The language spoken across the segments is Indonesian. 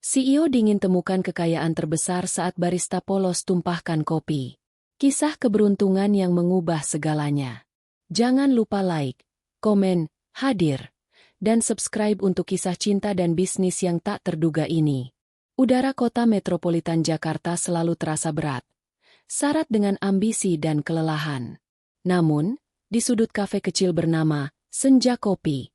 CEO dingin temukan kekayaan terbesar saat barista polos tumpahkan kopi. Kisah keberuntungan yang mengubah segalanya. Jangan lupa like, komen, hadir, dan subscribe untuk kisah cinta dan bisnis yang tak terduga ini. Udara kota metropolitan Jakarta selalu terasa berat, syarat dengan ambisi dan kelelahan. Namun, di sudut kafe kecil bernama Senja Kopi,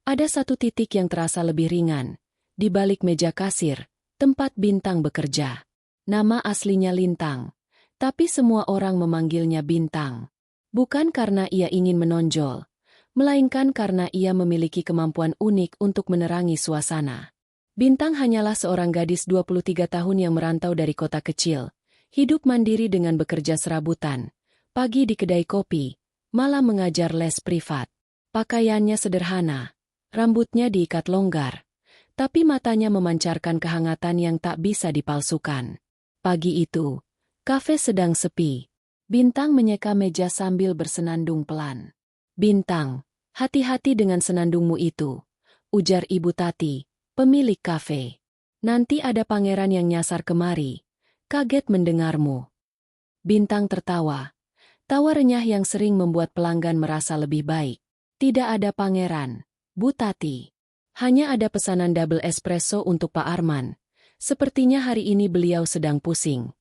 ada satu titik yang terasa lebih ringan. Di balik meja kasir, tempat Bintang bekerja. Nama aslinya Lintang, tapi semua orang memanggilnya Bintang. Bukan karena ia ingin menonjol, melainkan karena ia memiliki kemampuan unik untuk menerangi suasana. Bintang hanyalah seorang gadis 23 tahun yang merantau dari kota kecil, hidup mandiri dengan bekerja serabutan, pagi di kedai kopi, malam mengajar les privat. Pakaiannya sederhana, rambutnya diikat longgar, tapi matanya memancarkan kehangatan yang tak bisa dipalsukan. Pagi itu, kafe sedang sepi. Bintang menyeka meja sambil bersenandung pelan. "Bintang, hati-hati dengan senandungmu itu," ujar Ibu Tati, pemilik kafe. "Nanti ada pangeran yang nyasar kemari. Kaget mendengarmu." Bintang tertawa. Tawa renyah yang sering membuat pelanggan merasa lebih baik. "Tidak ada pangeran, Bu Tati. Hanya ada pesanan double espresso untuk Pak Arman. Sepertinya hari ini beliau sedang pusing."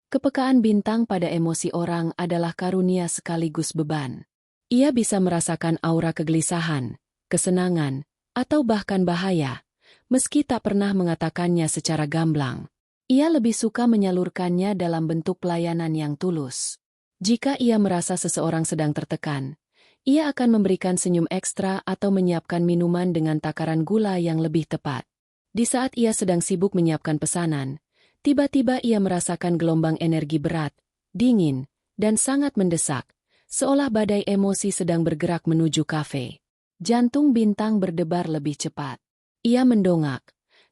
Kepekaan Bintang pada emosi orang adalah karunia sekaligus beban. Ia bisa merasakan aura kegelisahan, kesenangan, atau bahkan bahaya, meski tak pernah mengatakannya secara gamblang. Ia lebih suka menyalurkannya dalam bentuk pelayanan yang tulus. Jika ia merasa seseorang sedang tertekan, ia akan memberikan senyum ekstra atau menyiapkan minuman dengan takaran gula yang lebih tepat. Di saat ia sedang sibuk menyiapkan pesanan, tiba-tiba ia merasakan gelombang energi berat, dingin, dan sangat mendesak, seolah badai emosi sedang bergerak menuju kafe. Jantung Bintang berdebar lebih cepat. Ia mendongak,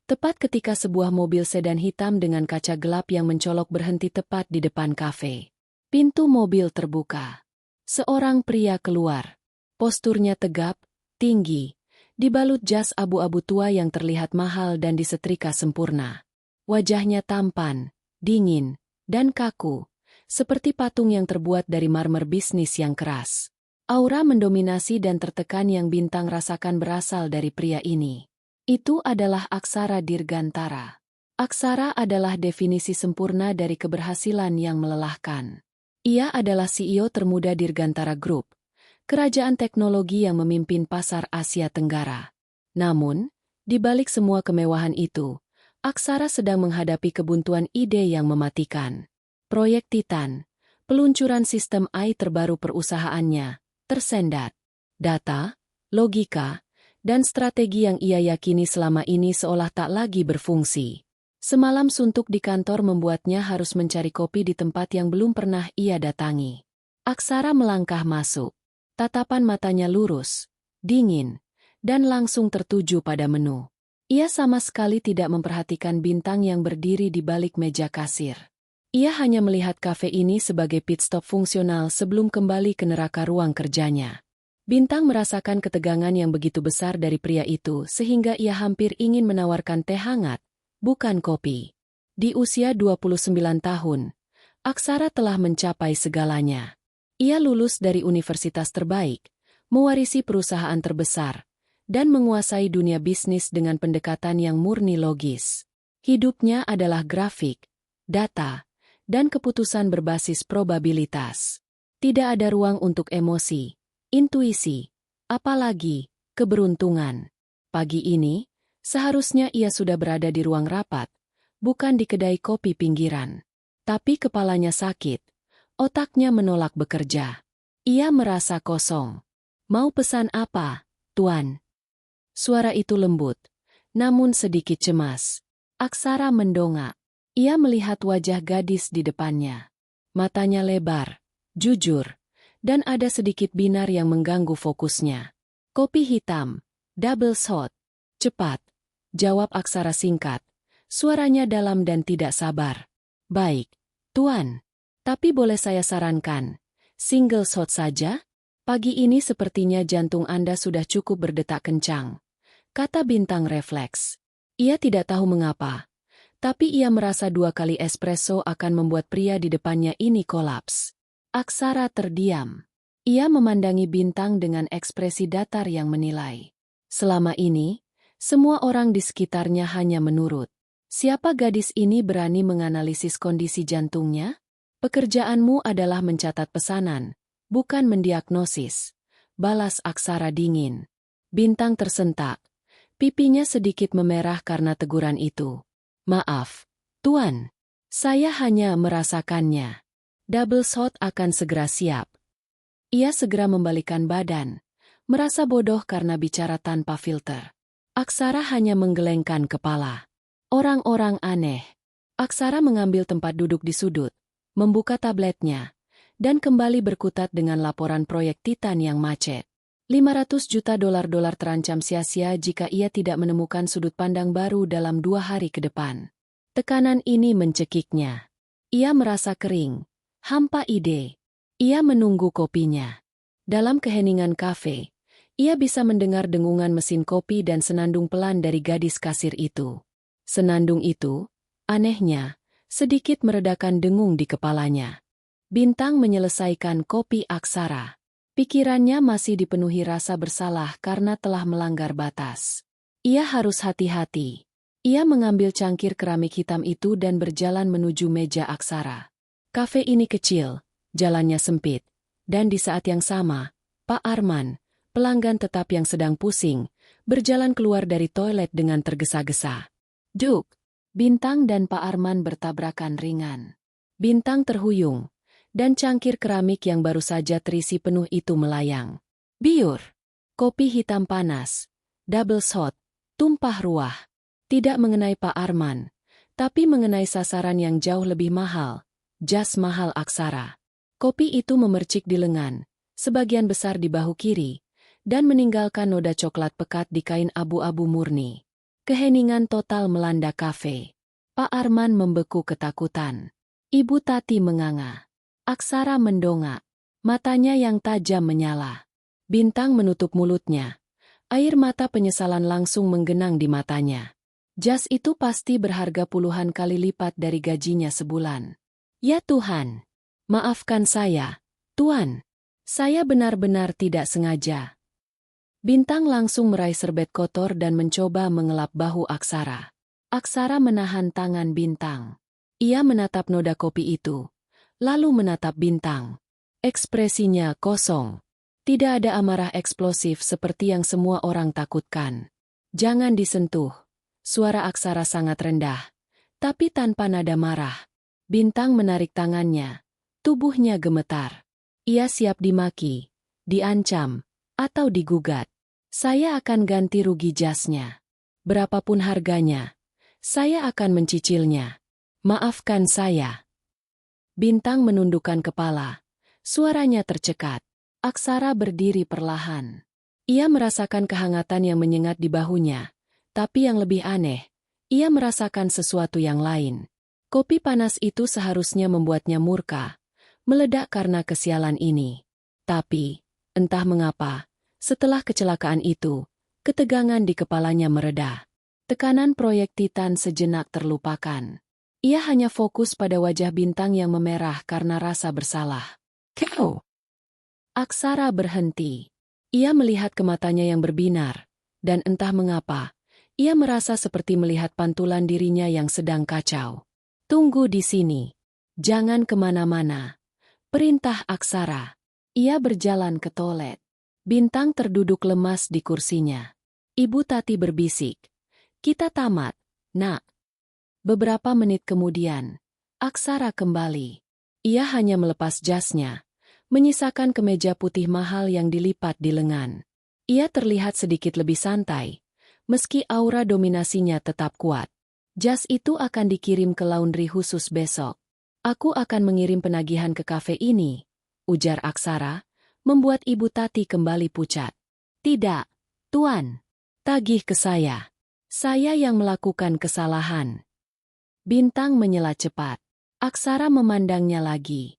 tepat ketika sebuah mobil sedan hitam dengan kaca gelap yang mencolok berhenti tepat di depan kafe. Pintu mobil terbuka. Seorang pria keluar. Posturnya tegap, tinggi, dibalut jas abu-abu tua yang terlihat mahal dan disetrika sempurna. Wajahnya tampan, dingin, dan kaku, seperti patung yang terbuat dari marmer bisnis yang keras. Aura mendominasi dan tertekan yang Bintang rasakan berasal dari pria ini. Itu adalah Aksara Dirgantara. Aksara adalah definisi sempurna dari keberhasilan yang melelahkan. Ia adalah CEO termuda Dirgantara Group, kerajaan teknologi yang memimpin pasar Asia Tenggara. Namun, di balik semua kemewahan itu, Aksara sedang menghadapi kebuntuan ide yang mematikan. Proyek Titan, peluncuran sistem AI terbaru perusahaannya, tersendat. Data, logika, dan strategi yang ia yakini selama ini seolah tak lagi berfungsi. Semalam suntuk di kantor membuatnya harus mencari kopi di tempat yang belum pernah ia datangi. Aksara melangkah masuk. Tatapan matanya lurus, dingin, dan langsung tertuju pada menu. Ia sama sekali tidak memperhatikan Bintang yang berdiri di balik meja kasir. Ia hanya melihat kafe ini sebagai pit stop fungsional sebelum kembali ke neraka ruang kerjanya. Bintang merasakan ketegangan yang begitu besar dari pria itu sehingga ia hampir ingin menawarkan teh hangat, bukan kopi. Di usia 29 tahun, Aksara telah mencapai segalanya. Ia lulus dari universitas terbaik, mewarisi perusahaan terbesar, dan menguasai dunia bisnis dengan pendekatan yang murni logis. Hidupnya adalah grafik, data, dan keputusan berbasis probabilitas. Tidak ada ruang untuk emosi, intuisi, apalagi keberuntungan. Pagi ini, seharusnya ia sudah berada di ruang rapat, bukan di kedai kopi pinggiran. Tapi kepalanya sakit, otaknya menolak bekerja. Ia merasa kosong. "Mau pesan apa, Tuan?" Suara itu lembut, namun sedikit cemas. Aksara mendongak. Ia melihat wajah gadis di depannya. Matanya lebar, jujur, dan ada sedikit binar yang mengganggu fokusnya. "Kopi hitam, double shot." "Cepat," jawab Aksara singkat. Suaranya dalam dan tidak sabar. "Baik, Tuan. Tapi boleh saya sarankan, single shot saja?" "Pagi ini sepertinya jantung Anda sudah cukup berdetak kencang," kata Bintang refleks. Ia tidak tahu mengapa, Tapi ia merasa 2 kali espresso akan membuat pria di depannya ini kolaps. Aksara terdiam. Ia memandangi Bintang dengan ekspresi datar yang menilai. Selama ini, semua orang di sekitarnya hanya menurut. Siapa gadis ini berani menganalisis kondisi jantungnya? Pekerjaanmu adalah mencatat pesanan, bukan mendiagnosis. Balas Aksara dingin. Bintang tersentak. Pipinya sedikit memerah karena teguran itu. Maaf, Tuan. Saya hanya merasakannya. Double shot akan segera siap. Ia segera membalikkan badan, merasa bodoh karena bicara tanpa filter. Aksara hanya menggelengkan kepala. Orang-orang aneh. Aksara mengambil tempat duduk di sudut, membuka tabletnya, dan kembali berkutat dengan laporan proyek Titan yang macet. 500 juta dolar terancam sia-sia jika ia tidak menemukan sudut pandang baru dalam 2 hari ke depan. Tekanan ini mencekiknya. Ia merasa kering, hampa ide. Ia menunggu kopinya. Dalam keheningan kafe, ia bisa mendengar dengungan mesin kopi dan senandung pelan dari gadis kasir itu. Senandung itu, anehnya, sedikit meredakan dengung di kepalanya. Bintang menyelesaikan kopi Aksara. Pikirannya masih dipenuhi rasa bersalah karena telah melanggar batas. Ia harus hati-hati. Ia mengambil cangkir keramik hitam itu dan berjalan menuju meja Aksara. Kafe ini kecil, jalannya sempit, dan di saat yang sama, Pak Arman, pelanggan tetap yang sedang pusing, berjalan keluar dari toilet dengan tergesa-gesa. Duk! Bintang dan Pak Arman bertabrakan ringan. Bintang terhuyung, dan cangkir keramik yang baru saja terisi penuh itu melayang. Biur! Kopi hitam panas, double shot, tumpah ruah. Tidak mengenai Pak Arman, tapi mengenai sasaran yang jauh lebih mahal, jas mahal Aksara. Kopi itu memercik di lengan, sebagian besar di bahu kiri, dan meninggalkan noda coklat pekat di kain abu-abu murni. Keheningan total melanda kafe. Pak Arman membeku ketakutan. Ibu Tati menganga. Aksara mendongak. Matanya yang tajam menyala. Bintang menutup mulutnya. Air mata penyesalan langsung menggenang di matanya. Jas itu pasti berharga puluhan kali lipat dari gajinya sebulan. Ya Tuhan! Maafkan saya, Tuan. Saya benar-benar tidak sengaja. Bintang langsung meraih serbet kotor dan mencoba mengelap bahu Aksara. Aksara menahan tangan Bintang. Ia menatap noda kopi itu, lalu menatap Bintang. Ekspresinya kosong. Tidak ada amarah eksplosif seperti yang semua orang takutkan. Jangan disentuh. Suara Aksara sangat rendah, tapi tanpa nada marah. Bintang menarik tangannya. Tubuhnya gemetar. Ia siap dimaki, diancam, atau digugat. Saya akan ganti rugi jasnya. Berapapun harganya, saya akan mencicilnya. Maafkan saya. Bintang menundukkan kepala. Suaranya tercekat. Aksara berdiri perlahan. Ia merasakan kehangatan yang menyengat di bahunya. Tapi yang lebih aneh, ia merasakan sesuatu yang lain. Kopi panas itu seharusnya membuatnya murka. Meledak karena kesialan ini. Tapi, entah mengapa, setelah kecelakaan itu, ketegangan di kepalanya mereda. Tekanan proyek Titan sejenak terlupakan. Ia hanya fokus pada wajah Bintang yang memerah karena rasa bersalah. Kau! Aksara berhenti. Ia melihat ke matanya yang berbinar, dan entah mengapa, ia merasa seperti melihat pantulan dirinya yang sedang kacau. Tunggu di sini. Jangan kemana-mana. Perintah Aksara. Ia berjalan ke toilet. Bintang terduduk lemas di kursinya. Ibu Tati berbisik. Kita tamat, nak. Beberapa menit kemudian, Aksara kembali. Ia hanya melepas jasnya, menyisakan kemeja putih mahal yang dilipat di lengan. Ia terlihat sedikit lebih santai, meski aura dominasinya tetap kuat. Jas itu akan dikirim ke laundry khusus besok. Aku akan mengirim penagihan ke kafe ini, ujar Aksara, membuat Ibu Tati kembali pucat. Tidak, Tuan. Tagih ke saya. Saya yang melakukan kesalahan. Bintang menyela cepat. Aksara memandangnya lagi.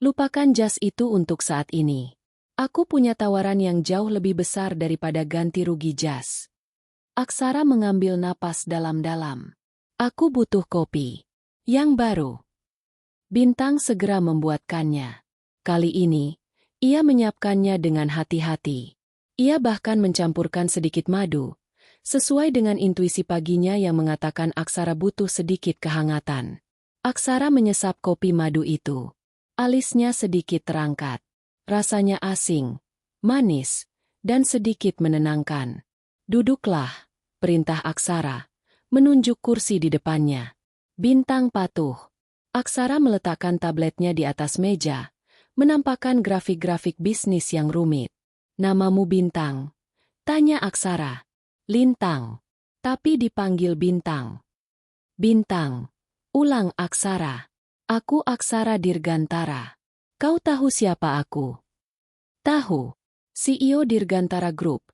Lupakan jas itu untuk saat ini. Aku punya tawaran yang jauh lebih besar daripada ganti rugi jas. Aksara mengambil napas dalam-dalam. Aku butuh kopi. Yang baru. Bintang segera membuatkannya. Kali ini, ia menyiapkannya dengan hati-hati. Ia bahkan mencampurkan sedikit madu, sesuai dengan intuisi paginya yang mengatakan Aksara butuh sedikit kehangatan. Aksara menyesap kopi madu itu. Alisnya sedikit terangkat. Rasanya asing, manis, dan sedikit menenangkan. Duduklah, perintah Aksara, menunjuk kursi di depannya. Bintang patuh. Aksara meletakkan tabletnya di atas meja, menampakkan grafik-grafik bisnis yang rumit. Namamu Bintang? Tanya Aksara. Lintang. Tapi dipanggil Bintang. Bintang. Ulang Aksara. Aku Aksara Dirgantara. Kau tahu siapa aku? Tahu. CEO Dirgantara Group.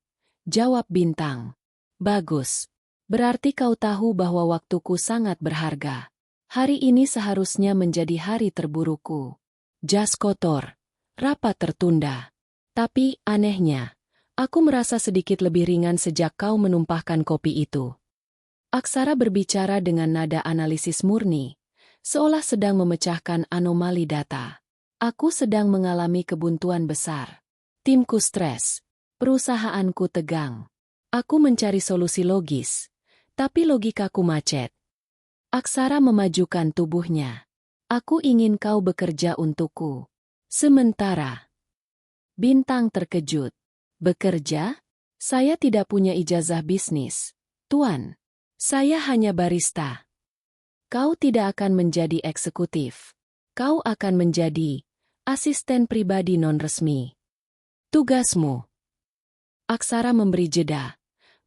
Jawab Bintang. Bagus. Berarti kau tahu bahwa waktuku sangat berharga. Hari ini seharusnya menjadi hari terburukku. Jas kotor. Rapat tertunda. Tapi, anehnya, aku merasa sedikit lebih ringan sejak kau menumpahkan kopi itu. Aksara berbicara dengan nada analisis murni, seolah sedang memecahkan anomali data. Aku sedang mengalami kebuntuan besar. Timku stres. Perusahaanku tegang. Aku mencari solusi logis, tapi logikaku macet. Aksara memajukan tubuhnya. Aku ingin kau bekerja untukku. Sementara. Bintang terkejut. Bekerja? Saya tidak punya ijazah bisnis, Tuan. Saya hanya barista. Kau tidak akan menjadi eksekutif. Kau akan menjadi asisten pribadi non-resmi. Tugasmu. Aksara memberi jeda.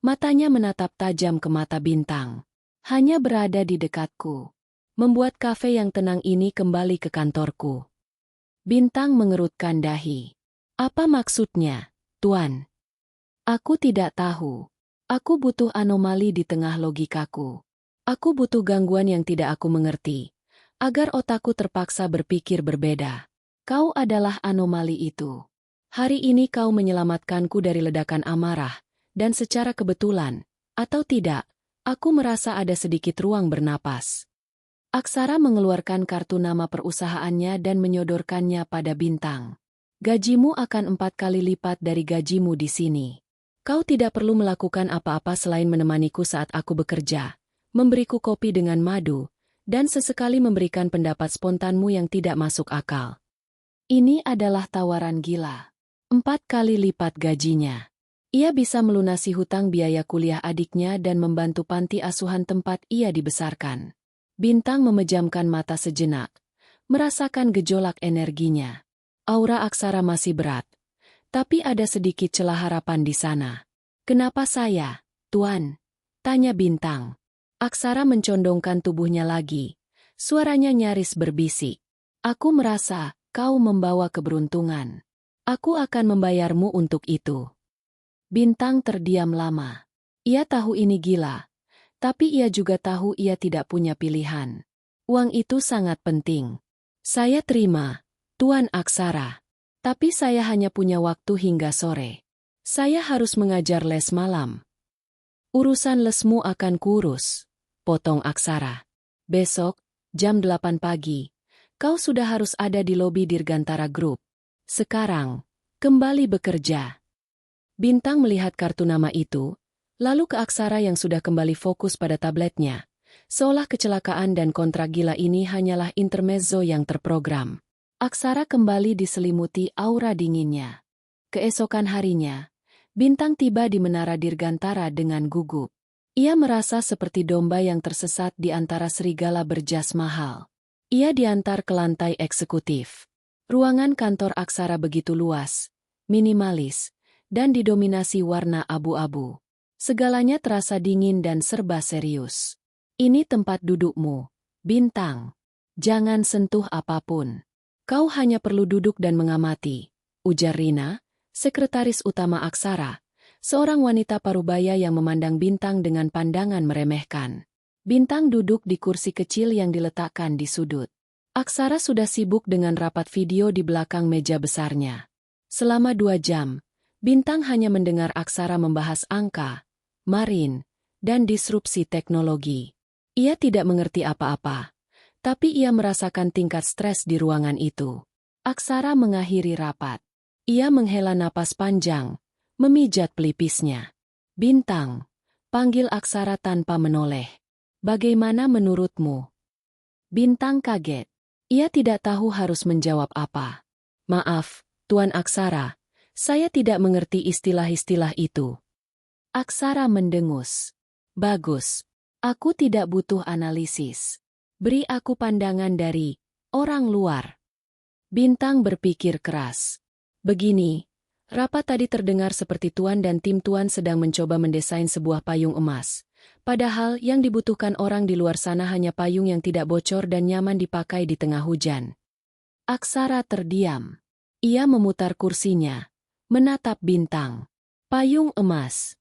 Matanya menatap tajam ke mata Bintang. Hanya berada di dekatku. Membuat kafe yang tenang ini kembali ke kantorku. Bintang mengerutkan dahi. Apa maksudnya, Tuan? Aku tidak tahu. Aku butuh anomali di tengah logikaku. Aku butuh gangguan yang tidak aku mengerti, agar otakku terpaksa berpikir berbeda. Kau adalah anomali itu. Hari ini kau menyelamatkanku dari ledakan amarah, dan secara kebetulan, atau tidak, aku merasa ada sedikit ruang bernapas. Aksara mengeluarkan kartu nama perusahaannya dan menyodorkannya pada Bintang. Gajimu akan 4 kali lipat dari gajimu di sini. Kau tidak perlu melakukan apa-apa selain menemaniku saat aku bekerja, memberiku kopi dengan madu, dan sesekali memberikan pendapat spontanmu yang tidak masuk akal. Ini adalah tawaran gila. 4 kali lipat gajinya. Ia bisa melunasi hutang biaya kuliah adiknya dan membantu panti asuhan tempat ia dibesarkan. Bintang memejamkan mata sejenak, merasakan gejolak energinya. Aura Aksara masih berat, tapi ada sedikit celah harapan di sana. Kenapa saya, Tuan? Tanya Bintang. Aksara mencondongkan tubuhnya lagi. Suaranya nyaris berbisik. Aku merasa kau membawa keberuntungan. Aku akan membayarmu untuk itu. Bintang terdiam lama. Ia tahu ini gila, tapi ia juga tahu ia tidak punya pilihan. Uang itu sangat penting. Saya terima, Tuan Aksara. Tapi saya hanya punya waktu hingga sore. Saya harus mengajar les malam. Urusan lesmu akan kurus, potong Aksara. Besok, jam 8 pagi, kau sudah harus ada di lobi Dirgantara Group. Sekarang, kembali bekerja. Bintang melihat kartu nama itu, lalu ke Aksara yang sudah kembali fokus pada tabletnya, seolah kecelakaan dan kontrak gila ini hanyalah intermezzo yang terprogram. Aksara kembali diselimuti aura dinginnya. Keesokan harinya, Bintang tiba di menara Dirgantara dengan gugup. Ia merasa seperti domba yang tersesat di antara serigala berjas mahal. Ia diantar ke lantai eksekutif. Ruangan kantor Aksara begitu luas, minimalis, dan didominasi warna abu-abu. Segalanya terasa dingin dan serba serius. Ini tempat dudukmu, Bintang. Jangan sentuh apapun. Kau hanya perlu duduk dan mengamati, ujar Rina, sekretaris utama Aksara, seorang wanita parubaya yang memandang Bintang dengan pandangan meremehkan. Bintang duduk di kursi kecil yang diletakkan di sudut. Aksara sudah sibuk dengan rapat video di belakang meja besarnya. Selama 2 jam, Bintang hanya mendengar Aksara membahas angka, marin, dan disrupsi teknologi. Ia tidak mengerti apa-apa, tapi ia merasakan tingkat stres di ruangan itu. Aksara mengakhiri rapat. Ia menghela napas panjang, memijat pelipisnya. Bintang, panggil Aksara tanpa menoleh. Bagaimana menurutmu? Bintang kaget. Ia tidak tahu harus menjawab apa. Maaf, Tuan Aksara, saya tidak mengerti istilah-istilah itu. Aksara mendengus. Bagus. Aku tidak butuh analisis. Beri aku pandangan dari orang luar. Bintang berpikir keras. Begini, rapat tadi terdengar seperti Tuan dan tim Tuan sedang mencoba mendesain sebuah payung emas. Padahal yang dibutuhkan orang di luar sana hanya payung yang tidak bocor dan nyaman dipakai di tengah hujan. Aksara terdiam. Ia memutar kursinya, menatap Bintang. Payung emas.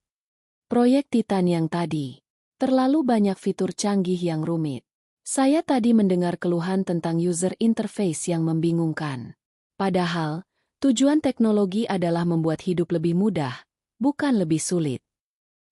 Proyek Titan yang tadi. Terlalu banyak fitur canggih yang rumit. Saya tadi mendengar keluhan tentang user interface yang membingungkan. Padahal, tujuan teknologi adalah membuat hidup lebih mudah, bukan lebih sulit.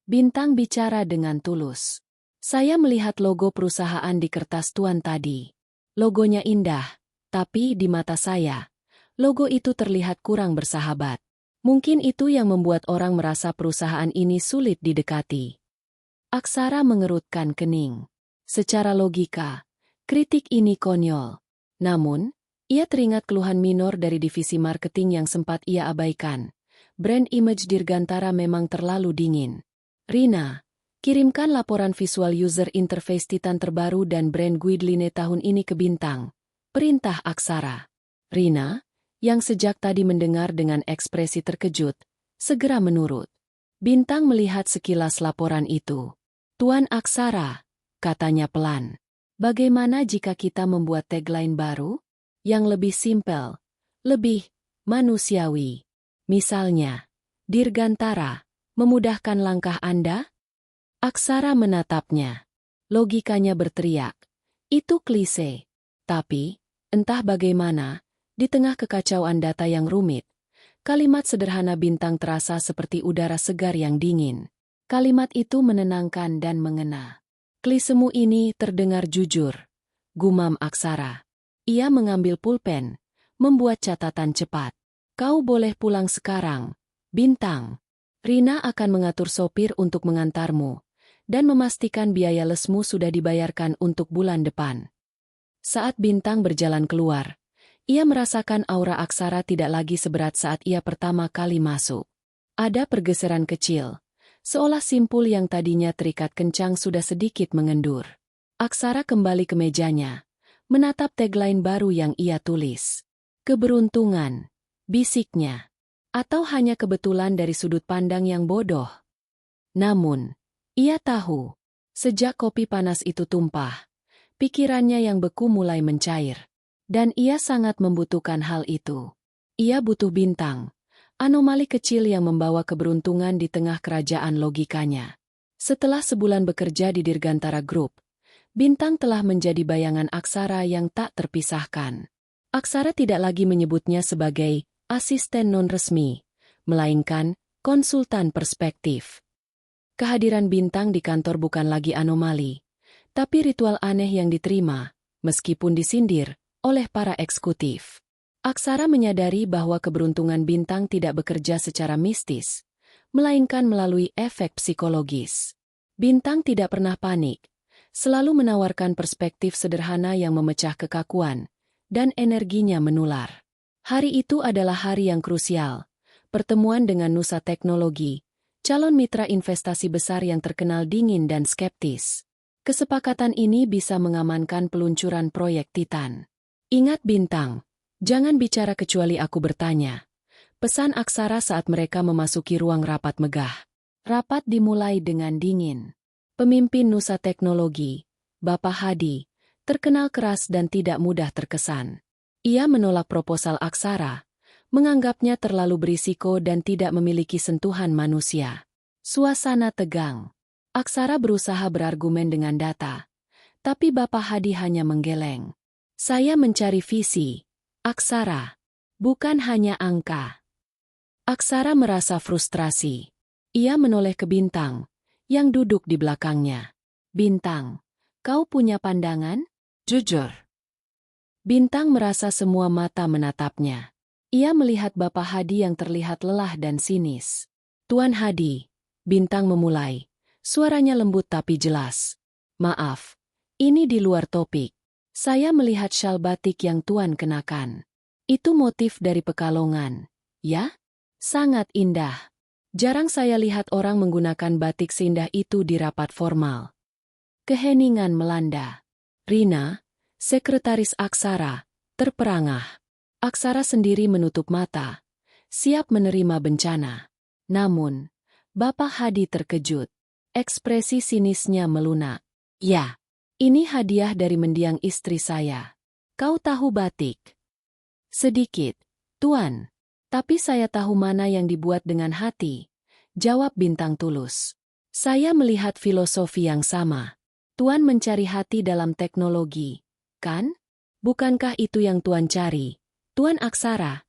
Bintang bicara dengan tulus. Saya melihat logo perusahaan di kertas Tuan tadi. Logonya indah, tapi di mata saya, logo itu terlihat kurang bersahabat. Mungkin itu yang membuat orang merasa perusahaan ini sulit didekati. Aksara mengerutkan kening. Secara logika, kritik ini konyol. Namun, ia teringat keluhan minor dari divisi marketing yang sempat ia abaikan. Brand image Dirgantara memang terlalu dingin. Rina, kirimkan laporan visual user interface Titan terbaru dan brand Guideline tahun ini ke Bintang. Perintah Aksara. Rina, yang sejak tadi mendengar dengan ekspresi terkejut, segera menurut. Bintang melihat sekilas laporan itu. Tuan Aksara, katanya pelan. Bagaimana jika kita membuat tagline baru? Yang lebih simpel, lebih manusiawi. Misalnya, Dirgantara, memudahkan langkah Anda? Aksara menatapnya. Logikanya berteriak. Itu klise. Tapi, entah bagaimana, di tengah kekacauan data yang rumit, kalimat sederhana Bintang terasa seperti udara segar yang dingin. Kalimat itu menenangkan dan mengena. Klisemu ini terdengar jujur. Gumam Aksara. Ia mengambil pulpen, membuat catatan cepat. Kau boleh pulang sekarang, Bintang. Rina akan mengatur sopir untuk mengantarmu, dan memastikan biaya lesmu sudah dibayarkan untuk bulan depan. Saat Bintang berjalan keluar, ia merasakan aura Aksara tidak lagi seberat saat ia pertama kali masuk. Ada pergeseran kecil, seolah simpul yang tadinya terikat kencang sudah sedikit mengendur. Aksara kembali ke mejanya, menatap tagline baru yang ia tulis. Keberuntungan, bisiknya. Atau hanya kebetulan dari sudut pandang yang bodoh. Namun, ia tahu, sejak kopi panas itu tumpah, pikirannya yang beku mulai mencair. Dan ia sangat membutuhkan hal itu. Ia butuh Bintang, anomali kecil yang membawa keberuntungan di tengah kerajaan logikanya. Setelah sebulan bekerja di Dirgantara Group, Bintang telah menjadi bayangan Aksara yang tak terpisahkan. Aksara tidak lagi menyebutnya sebagai asisten non-resmi, melainkan konsultan perspektif. Kehadiran Bintang di kantor bukan lagi anomali, tapi ritual aneh yang diterima, meskipun disindir, oleh para eksekutif. Aksara menyadari bahwa keberuntungan Bintang tidak bekerja secara mistis, melainkan melalui efek psikologis. Bintang tidak pernah panik, selalu menawarkan perspektif sederhana yang memecah kekakuan, dan energinya menular. Hari itu adalah hari yang krusial, pertemuan dengan Nusa Teknologi, calon mitra investasi besar yang terkenal dingin dan skeptis. Kesepakatan ini bisa mengamankan peluncuran proyek Titan. Ingat Bintang, jangan bicara kecuali aku bertanya. Pesan Aksara saat mereka memasuki ruang rapat megah. Rapat dimulai dengan dingin. Pemimpin Nusa Teknologi, Bapak Hadi, terkenal keras dan tidak mudah terkesan. Ia menolak proposal Aksara, menganggapnya terlalu berisiko dan tidak memiliki sentuhan manusia. Suasana tegang. Aksara berusaha berargumen dengan data, tapi Bapak Hadi hanya menggeleng. Saya mencari visi, Aksara, bukan hanya angka. Aksara merasa frustrasi. Ia menoleh ke Bintang, yang duduk di belakangnya. Bintang, Kau punya pandangan? Jujur. Bintang merasa semua mata menatapnya. Ia melihat Bapak Hadi yang terlihat lelah dan sinis. Tuan Hadi, Bintang memulai. Suaranya lembut tapi jelas. Maaf, ini di luar topik. Saya melihat syal batik yang Tuan kenakan. Itu motif dari Pekalongan, ya? Sangat indah. Jarang saya lihat orang menggunakan batik seindah itu di rapat formal. Keheningan melanda. Rina, sekretaris Aksara, terperangah. Aksara sendiri menutup mata, siap menerima bencana. Namun, Bapak Hadi terkejut. Ekspresi sinisnya melunak. Ya, ini hadiah dari mendiang istri saya. Kau tahu batik? Sedikit, Tuan. Tapi saya tahu mana yang dibuat dengan hati, jawab Bintang tulus. Saya melihat filosofi yang sama. Tuan mencari hati dalam teknologi, kan? Bukankah itu yang Tuan cari, Tuan Aksara?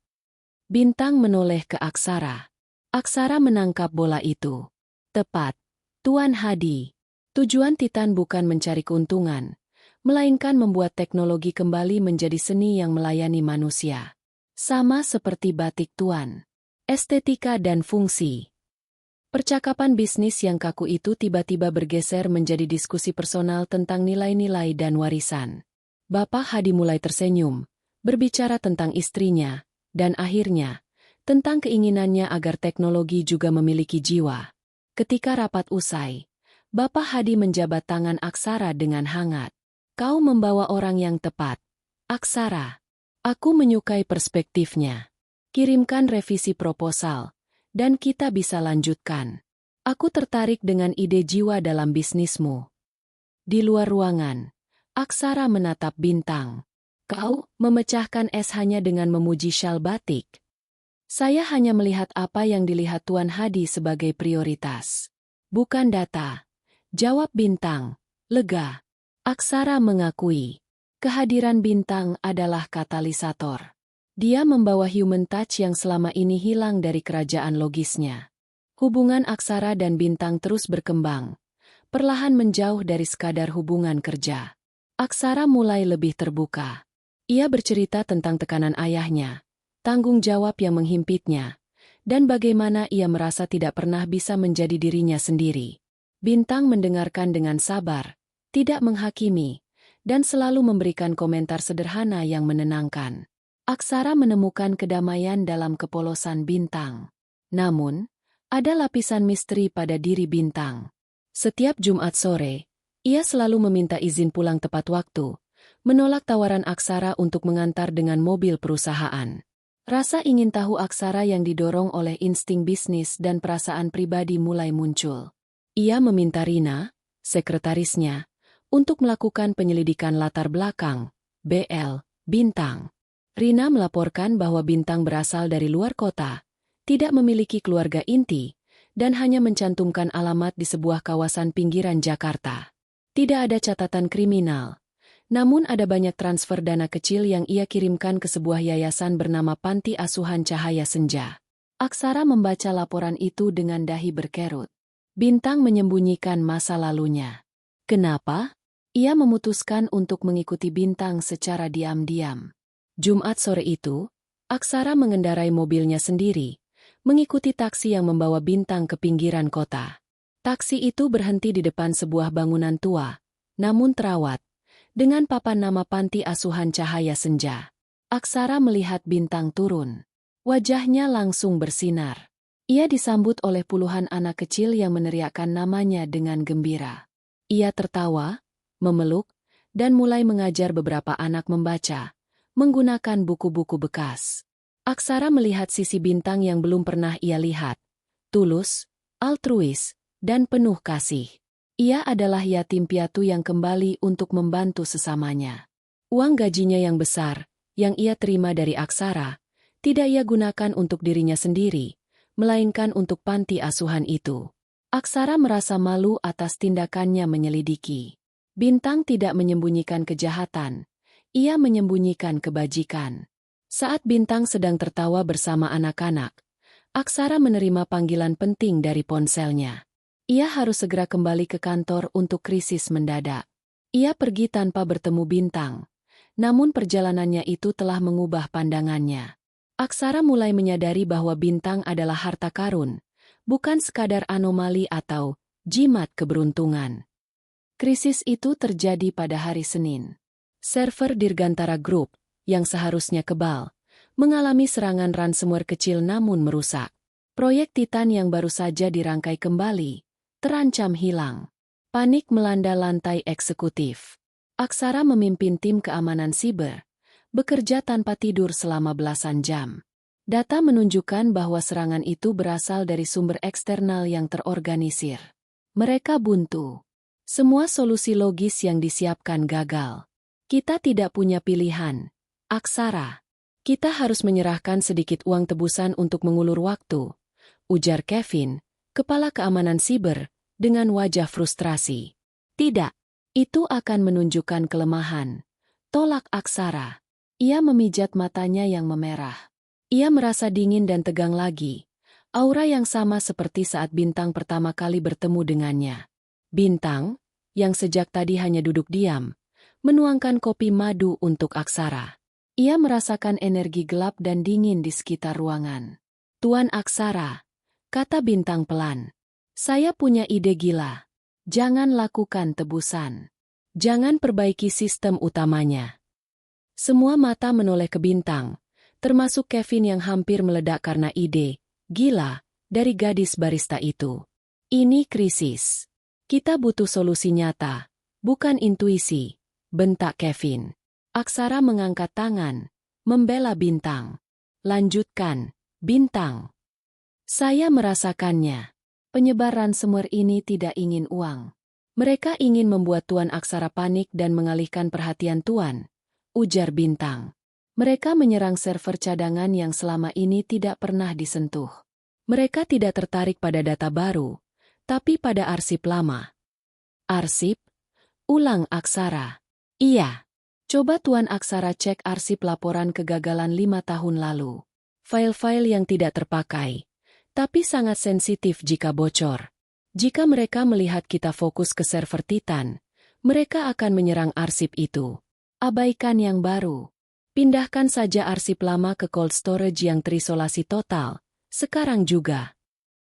Bintang menoleh ke Aksara. Aksara menangkap bola itu. Tepat, Tuan Hadi. Tujuan Titan bukan mencari keuntungan, melainkan membuat teknologi kembali menjadi seni yang melayani manusia. Sama seperti batik Tuan. Estetika dan fungsi. Percakapan bisnis yang kaku itu tiba-tiba bergeser menjadi diskusi personal tentang nilai-nilai dan warisan. Bapak Hadi mulai tersenyum, berbicara tentang istrinya, dan akhirnya, tentang keinginannya agar teknologi juga memiliki jiwa. Ketika rapat usai, Bapak Hadi menjabat tangan Aksara dengan hangat. Kau membawa orang yang tepat, Aksara. Aku menyukai perspektifnya. Kirimkan revisi proposal, dan kita bisa lanjutkan. Aku tertarik dengan ide jiwa dalam bisnismu. Di luar ruangan, Aksara menatap Bintang. Kau memecahkan es hanya dengan memuji syal batik. Saya hanya melihat apa yang dilihat Tuan Hadi sebagai prioritas. Bukan data. Jawab Bintang, lega. Aksara mengakui. Kehadiran Bintang adalah katalisator. Dia membawa human touch yang selama ini hilang dari kerajaan logisnya. Hubungan Aksara dan Bintang terus berkembang, perlahan menjauh dari sekadar hubungan kerja. Aksara mulai lebih terbuka. Ia bercerita tentang tekanan ayahnya, tanggung jawab yang menghimpitnya, dan bagaimana ia merasa tidak pernah bisa menjadi dirinya sendiri. Bintang mendengarkan dengan sabar, tidak menghakimi, dan selalu memberikan komentar sederhana yang menenangkan. Aksara menemukan kedamaian dalam kepolosan Bintang. Namun, ada lapisan misteri pada diri Bintang. Setiap Jumat sore, ia selalu meminta izin pulang tepat waktu, menolak tawaran Aksara untuk mengantar dengan mobil perusahaan. Rasa ingin tahu Aksara yang didorong oleh insting bisnis dan perasaan pribadi mulai muncul. Ia meminta Rina, sekretarisnya, untuk melakukan penyelidikan latar belakang, BL, Bintang. Rina melaporkan bahwa Bintang berasal dari luar kota, tidak memiliki keluarga inti, dan hanya mencantumkan alamat di sebuah kawasan pinggiran Jakarta. Tidak ada catatan kriminal, namun ada banyak transfer dana kecil yang ia kirimkan ke sebuah yayasan bernama Panti Asuhan Cahaya Senja. Aksara membaca laporan itu dengan dahi berkerut. Bintang menyembunyikan masa lalunya. Kenapa? Ia memutuskan untuk mengikuti Bintang secara diam-diam. Jumat sore itu, Aksara mengendarai mobilnya sendiri, mengikuti taksi yang membawa Bintang ke pinggiran kota. Taksi itu berhenti di depan sebuah bangunan tua, namun terawat, dengan papan nama Panti Asuhan Cahaya Senja. Aksara melihat Bintang turun. Wajahnya langsung bersinar. Ia disambut oleh puluhan anak kecil yang meneriakkan namanya dengan gembira. Ia tertawa, memeluk, dan mulai mengajar beberapa anak membaca, menggunakan buku-buku bekas. Aksara melihat sisi Bintang yang belum pernah ia lihat. Tulus, altruis, dan penuh kasih. Ia adalah yatim piatu yang kembali untuk membantu sesamanya. Uang gajinya yang besar, yang ia terima dari Aksara, tidak ia gunakan untuk dirinya sendiri, melainkan untuk panti asuhan itu. Aksara merasa malu atas tindakannya menyelidiki. Bintang tidak menyembunyikan kejahatan, ia menyembunyikan kebajikan. Saat Bintang sedang tertawa bersama anak-anak, Aksara menerima panggilan penting dari ponselnya. Ia harus segera kembali ke kantor untuk krisis mendadak. Ia pergi tanpa bertemu Bintang. Namun perjalanannya itu telah mengubah pandangannya. Aksara mulai menyadari bahwa Bintang adalah harta karun, bukan sekadar anomali atau jimat keberuntungan. Krisis itu terjadi pada hari Senin. Server Dirgantara Group, yang seharusnya kebal, mengalami serangan ransomware kecil namun merusak. Proyek Titan yang baru saja dirangkai kembali, terancam hilang. Panik melanda lantai eksekutif. Aksara memimpin tim keamanan siber, bekerja tanpa tidur selama belasan jam. Data menunjukkan bahwa serangan itu berasal dari sumber eksternal yang terorganisir. Mereka buntu. Semua solusi logis yang disiapkan gagal. Kita tidak punya pilihan. Aksara. Kita harus menyerahkan sedikit uang tebusan untuk mengulur waktu, ujar Kevin, kepala keamanan siber, dengan wajah frustrasi. Tidak, itu akan menunjukkan kelemahan. Tolak Aksara. Ia memijat matanya yang memerah. Ia merasa dingin dan tegang lagi. Aura yang sama seperti saat Bintang pertama kali bertemu dengannya. Bintang, yang sejak tadi hanya duduk diam, menuangkan kopi madu untuk Aksara. Ia merasakan energi gelap dan dingin di sekitar ruangan. Tuan Aksara, kata Bintang pelan. Saya punya ide gila. Jangan lakukan tebusan. Jangan perbaiki sistem utamanya. Semua mata menoleh ke Bintang, termasuk Kevin yang hampir meledak karena ide gila dari gadis barista itu. Ini krisis. Kita butuh solusi nyata, bukan intuisi, bentak Kevin. Aksara mengangkat tangan, membela Bintang. Lanjutkan, Bintang. Saya merasakannya. Penyebar ransomware ini tidak ingin uang. Mereka ingin membuat Tuan Aksara panik dan mengalihkan perhatian Tuan, ujar Bintang. Mereka menyerang server cadangan yang selama ini tidak pernah disentuh. Mereka tidak tertarik pada data baru, tapi pada arsip lama. Arsip? Ulang Aksara. Iya. Coba Tuan Aksara cek arsip laporan kegagalan 5 tahun lalu. File-file yang tidak terpakai, tapi sangat sensitif jika bocor. Jika mereka melihat kita fokus ke server Titan, mereka akan menyerang arsip itu. Abaikan yang baru. Pindahkan saja arsip lama ke cold storage yang terisolasi total, sekarang juga.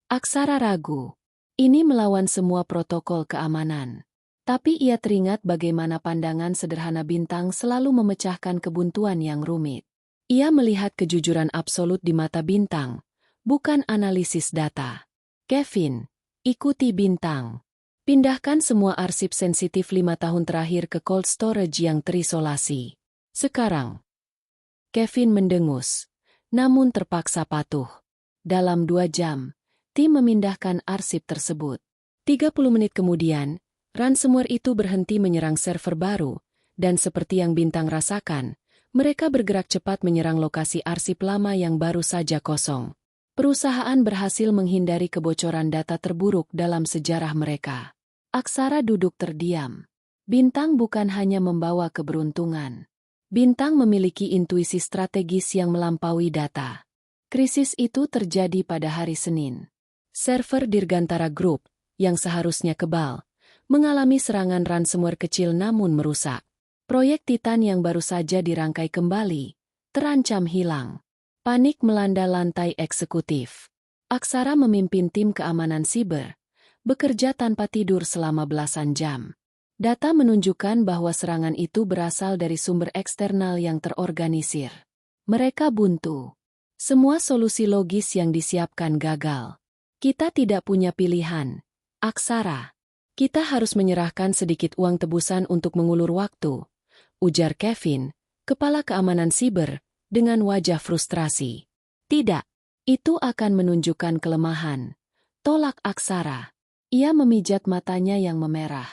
Aksara ragu. Ini melawan semua protokol keamanan. Tapi ia teringat bagaimana pandangan sederhana Bintang selalu memecahkan kebuntuan yang rumit. Ia melihat kejujuran absolut di mata Bintang, bukan analisis data. Kevin, ikuti Bintang. Pindahkan semua arsip sensitif 5 tahun terakhir ke cold storage yang terisolasi. Sekarang. Kevin mendengus, namun terpaksa patuh. Dalam 2 jam, tim memindahkan arsip tersebut. 30 menit kemudian, ransomware itu berhenti menyerang server baru, dan seperti yang Bintang rasakan, mereka bergerak cepat menyerang lokasi arsip lama yang baru saja kosong. Perusahaan berhasil menghindari kebocoran data terburuk dalam sejarah mereka. Aksara duduk terdiam. Bintang bukan hanya membawa keberuntungan. Bintang memiliki intuisi strategis yang melampaui data. Krisis itu terjadi pada hari Senin. Server Dirgantara Group, yang seharusnya kebal, mengalami serangan ransomware kecil namun merusak. Proyek Titan yang baru saja dirangkai kembali, terancam hilang. Panik melanda lantai eksekutif. Aksara memimpin tim keamanan siber, bekerja tanpa tidur selama belasan jam. Data menunjukkan bahwa serangan itu berasal dari sumber eksternal yang terorganisir. Mereka buntu. Semua solusi logis yang disiapkan gagal. Kita tidak punya pilihan. Aksara. Kita harus menyerahkan sedikit uang tebusan untuk mengulur waktu, ujar Kevin, kepala keamanan siber, dengan wajah frustrasi. Tidak, itu akan menunjukkan kelemahan. Tolak Aksara. Ia memijat matanya yang memerah.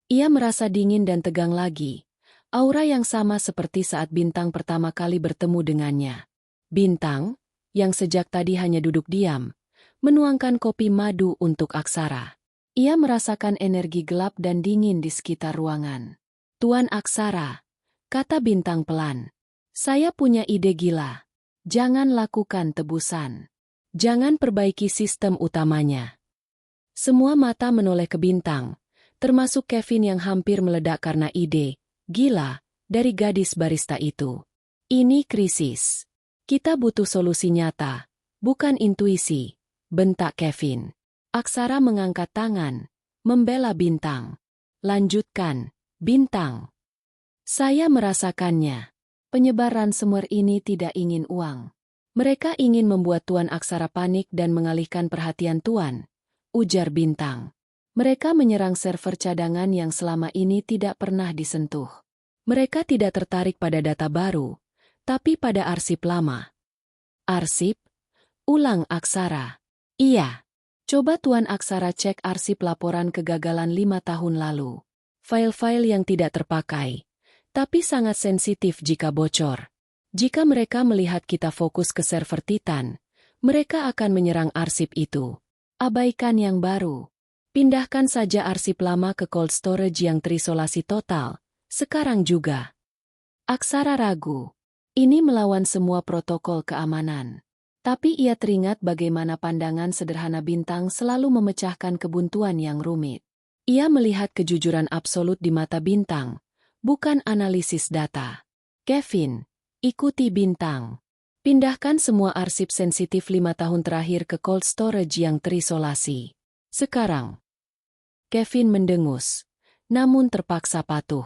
Ia merasa dingin dan tegang lagi, aura yang sama seperti saat Bintang pertama kali bertemu dengannya. Bintang, yang sejak tadi hanya duduk diam, menuangkan kopi madu untuk Aksara. Ia merasakan energi gelap dan dingin di sekitar ruangan. Tuan Aksara, kata Bintang pelan. Saya punya ide gila. Jangan lakukan tebusan. Jangan perbaiki sistem utamanya. Semua mata menoleh ke Bintang, termasuk Kevin yang hampir meledak karena ide gila dari gadis barista itu. Ini krisis. Kita butuh solusi nyata, bukan intuisi, bentak Kevin. Aksara mengangkat tangan, membela Bintang. Lanjutkan, Bintang. Saya merasakannya. Penyebar ransomware ini tidak ingin uang. Mereka ingin membuat Tuan Aksara panik dan mengalihkan perhatian Tuan, ujar Bintang. Mereka menyerang server cadangan yang selama ini tidak pernah disentuh. Mereka tidak tertarik pada data baru, tapi pada arsip lama. Arsip? Ulang Aksara. Iya. Coba Tuan Aksara cek arsip laporan kegagalan 5 tahun lalu. File-file yang tidak terpakai, tapi sangat sensitif jika bocor. Jika mereka melihat kita fokus ke server Titan, mereka akan menyerang arsip itu. Abaikan yang baru. Pindahkan saja arsip lama ke cold storage yang terisolasi total, sekarang juga. Aksara ragu. Ini melawan semua protokol keamanan. Tapi ia teringat bagaimana pandangan sederhana Bintang selalu memecahkan kebuntuan yang rumit. Ia melihat kejujuran absolut di mata Bintang, bukan analisis data. Kevin, ikuti Bintang. Pindahkan semua arsip sensitif 5 tahun terakhir ke cold storage yang terisolasi. Sekarang. Kevin mendengus, namun terpaksa patuh.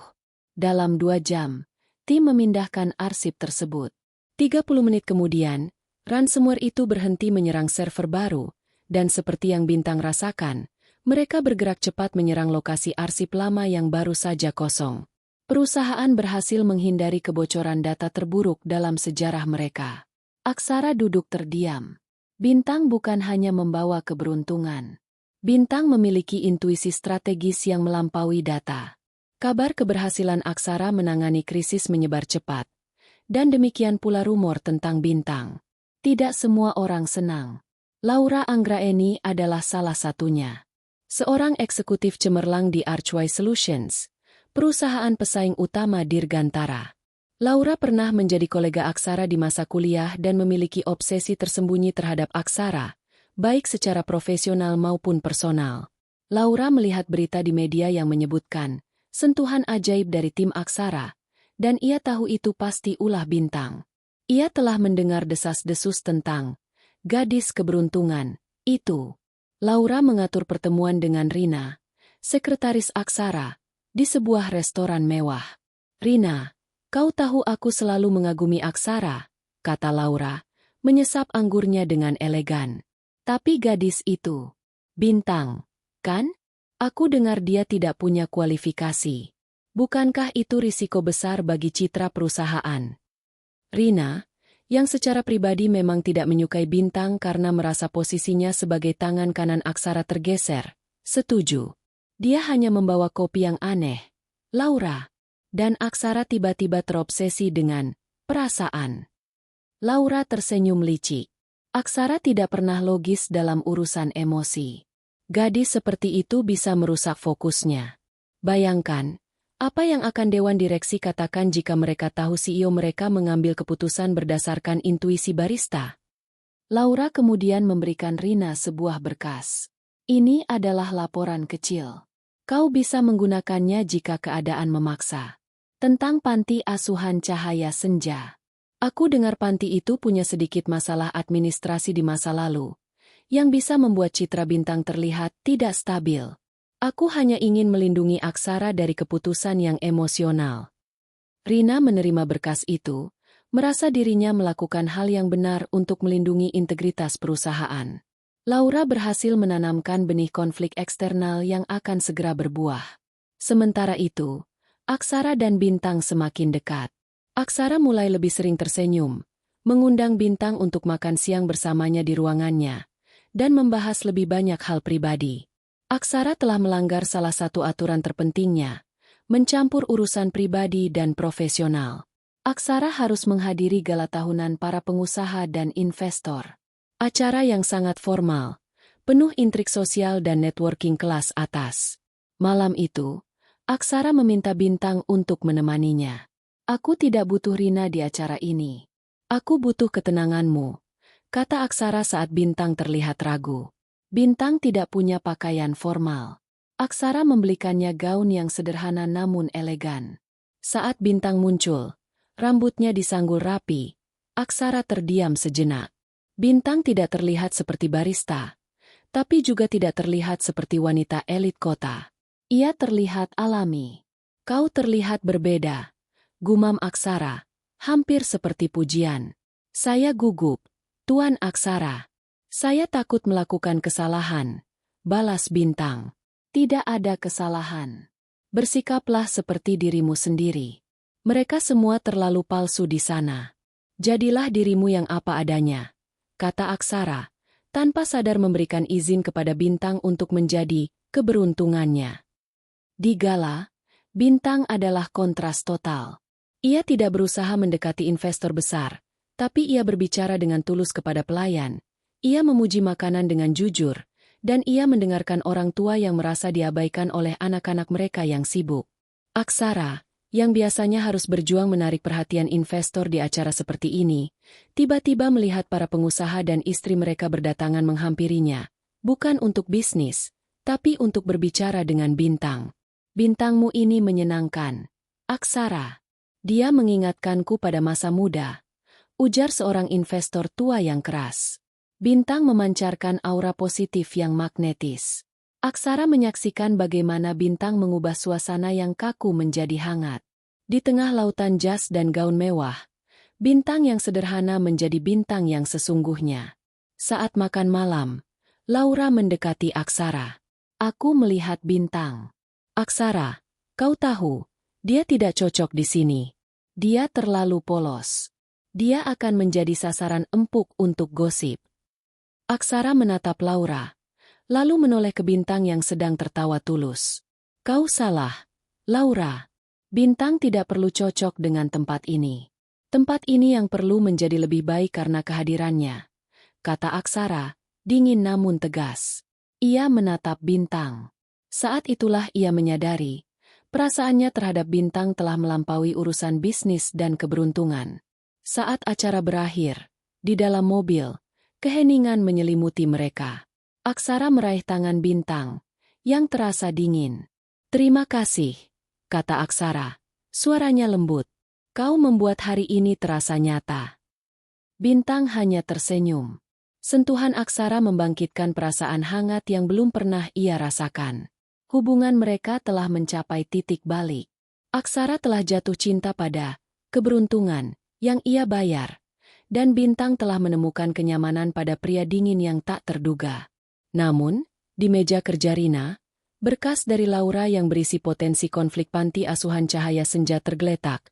Dalam 2 jam, tim memindahkan arsip tersebut. 30 menit kemudian, ransomware itu berhenti menyerang server baru, dan seperti yang Bintang rasakan, mereka bergerak cepat menyerang lokasi arsip lama yang baru saja kosong. Perusahaan berhasil menghindari kebocoran data terburuk dalam sejarah mereka. Aksara duduk terdiam. Bintang bukan hanya membawa keberuntungan. Bintang memiliki intuisi strategis yang melampaui data. Kabar keberhasilan Aksara menangani krisis menyebar cepat. Dan demikian pula rumor tentang Bintang. Tidak semua orang senang. Laura Anggraeni adalah salah satunya. Seorang eksekutif cemerlang di Archway Solutions, perusahaan pesaing utama Dirgantara. Laura pernah menjadi kolega Aksara di masa kuliah dan memiliki obsesi tersembunyi terhadap Aksara, baik secara profesional maupun personal. Laura melihat berita di media yang menyebutkan sentuhan ajaib dari tim Aksara, dan ia tahu itu pasti ulah Bintang. Ia telah mendengar desas-desus tentang gadis keberuntungan itu. Laura mengatur pertemuan dengan Rina, sekretaris Aksara, di sebuah restoran mewah. Rina, kau tahu aku selalu mengagumi Aksara, kata Laura, menyesap anggurnya dengan elegan. Tapi gadis itu, Bintang, kan? Aku dengar dia tidak punya kualifikasi. Bukankah itu risiko besar bagi citra perusahaan? Rina, yang secara pribadi memang tidak menyukai Bintang karena merasa posisinya sebagai tangan kanan Aksara tergeser, setuju. Dia hanya membawa kopi yang aneh. Laura. Dan Aksara tiba-tiba terobsesi dengan perasaan. Laura tersenyum licik. Aksara tidak pernah logis dalam urusan emosi. Gadis seperti itu bisa merusak fokusnya. Bayangkan, apa yang akan Dewan Direksi katakan jika mereka tahu CEO mereka mengambil keputusan berdasarkan intuisi barista? Laura kemudian memberikan Rina sebuah berkas. Ini adalah laporan kecil. Kau bisa menggunakannya jika keadaan memaksa. Tentang panti asuhan Cahaya Senja. Aku dengar panti itu punya sedikit masalah administrasi di masa lalu, yang bisa membuat citra Bintang terlihat tidak stabil. Aku hanya ingin melindungi Aksara dari keputusan yang emosional. Rina menerima berkas itu, merasa dirinya melakukan hal yang benar untuk melindungi integritas perusahaan. Laura berhasil menanamkan benih konflik eksternal yang akan segera berbuah. Sementara itu, Aksara dan Bintang semakin dekat. Aksara mulai lebih sering tersenyum, mengundang Bintang untuk makan siang bersamanya di ruangannya, dan membahas lebih banyak hal pribadi. Aksara telah melanggar salah satu aturan terpentingnya, mencampur urusan pribadi dan profesional. Aksara harus menghadiri gala tahunan para pengusaha dan investor. Acara yang sangat formal, penuh intrik sosial dan networking kelas atas. Malam itu, Aksara meminta Bintang untuk menemaninya. Aku tidak butuh Rina di acara ini. Aku butuh ketenanganmu, kata Aksara saat Bintang terlihat ragu. Bintang tidak punya pakaian formal. Aksara membelikannya gaun yang sederhana namun elegan. Saat Bintang muncul, rambutnya disanggul rapi. Aksara terdiam sejenak. Bintang tidak terlihat seperti barista, tapi juga tidak terlihat seperti wanita elit kota. Ia terlihat alami. Kau terlihat berbeda, gumam Aksara, hampir seperti pujian. Saya gugup, Tuan Aksara. Saya takut melakukan kesalahan, balas Bintang. Tidak ada kesalahan. Bersikaplah seperti dirimu sendiri. Mereka semua terlalu palsu di sana. Jadilah dirimu yang apa adanya, kata Aksara, tanpa sadar memberikan izin kepada Bintang untuk menjadi keberuntungannya. Di gala, Bintang adalah kontras total. Ia tidak berusaha mendekati investor besar, tapi ia berbicara dengan tulus kepada pelayan. Ia memuji makanan dengan jujur, dan ia mendengarkan orang tua yang merasa diabaikan oleh anak-anak mereka yang sibuk. Aksara, yang biasanya harus berjuang menarik perhatian investor di acara seperti ini, tiba-tiba melihat para pengusaha dan istri mereka berdatangan menghampirinya, bukan untuk bisnis, tapi untuk berbicara dengan Bintang. Bintangmu ini menyenangkan, Aksara. Dia mengingatkanku pada masa muda, ujar seorang investor tua yang keras. Bintang memancarkan aura positif yang magnetis. Aksara menyaksikan bagaimana Bintang mengubah suasana yang kaku menjadi hangat. Di tengah lautan jas dan gaun mewah, Bintang yang sederhana menjadi bintang yang sesungguhnya. Saat makan malam, Laura mendekati Aksara. Aku melihat Bintang. Aksara, kau tahu, dia tidak cocok di sini. Dia terlalu polos. Dia akan menjadi sasaran empuk untuk gosip. Aksara menatap Laura, lalu menoleh ke Bintang yang sedang tertawa tulus. Kau salah, Laura. Bintang tidak perlu cocok dengan tempat ini. Tempat ini yang perlu menjadi lebih baik karena kehadirannya, kata Aksara, dingin namun tegas. Ia menatap Bintang. Saat itulah ia menyadari, perasaannya terhadap Bintang telah melampaui urusan bisnis dan keberuntungan. Saat acara berakhir, di dalam mobil, keheningan menyelimuti mereka. Aksara meraih tangan Bintang, yang terasa dingin. Terima kasih, kata Aksara. Suaranya lembut. Kau membuat hari ini terasa nyata. Bintang hanya tersenyum. Sentuhan Aksara membangkitkan perasaan hangat yang belum pernah ia rasakan. Hubungan mereka telah mencapai titik balik. Aksara telah jatuh cinta pada keberuntungan yang ia bayar. Dan Bintang telah menemukan kenyamanan pada pria dingin yang tak terduga. Namun, di meja kerja Rina, berkas dari Laura yang berisi potensi konflik panti asuhan Cahaya Senja tergeletak,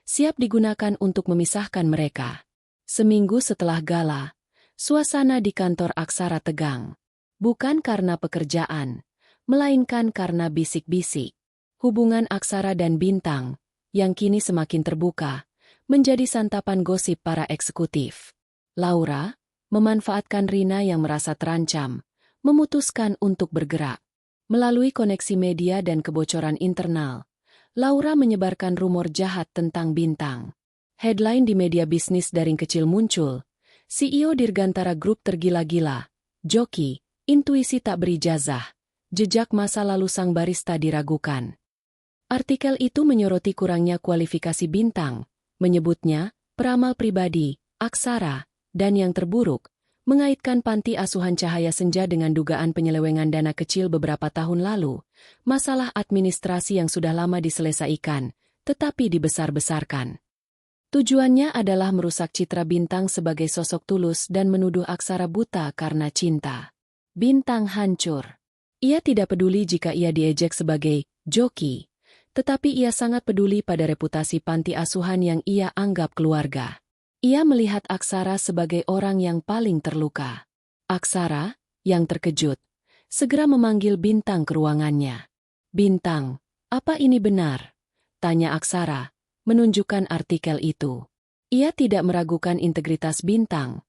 siap digunakan untuk memisahkan mereka. Seminggu setelah gala, suasana di kantor Aksara tegang. Bukan karena pekerjaan, melainkan karena bisik-bisik. Hubungan Aksara dan Bintang, yang kini semakin terbuka, menjadi santapan gosip para eksekutif. Laura, memanfaatkan Rina yang merasa terancam, memutuskan untuk bergerak. Melalui koneksi media dan kebocoran internal, Laura menyebarkan rumor jahat tentang Bintang. Headline di media bisnis daring kecil muncul, CEO Dirgantara Group tergila-gila, joki, intuisi tak berijazah, jejak masa lalu sang barista diragukan. Artikel itu menyoroti kurangnya kualifikasi Bintang, menyebutnya peramal pribadi, Aksara, dan yang terburuk, mengaitkan panti asuhan Cahaya Senja dengan dugaan penyelewengan dana kecil beberapa tahun lalu, masalah administrasi yang sudah lama diselesaikan, tetapi dibesar-besarkan. Tujuannya adalah merusak citra Bintang sebagai sosok tulus dan menuduh Aksara buta karena cinta. Bintang hancur. Ia tidak peduli jika ia diejek sebagai joki, tetapi ia sangat peduli pada reputasi panti asuhan yang ia anggap keluarga. Ia melihat Aksara sebagai orang yang paling terluka. Aksara, yang terkejut, segera memanggil Bintang ke ruangannya. Bintang, apa ini benar? Tanya Aksara, menunjukkan artikel itu. Ia tidak meragukan integritas Bintang,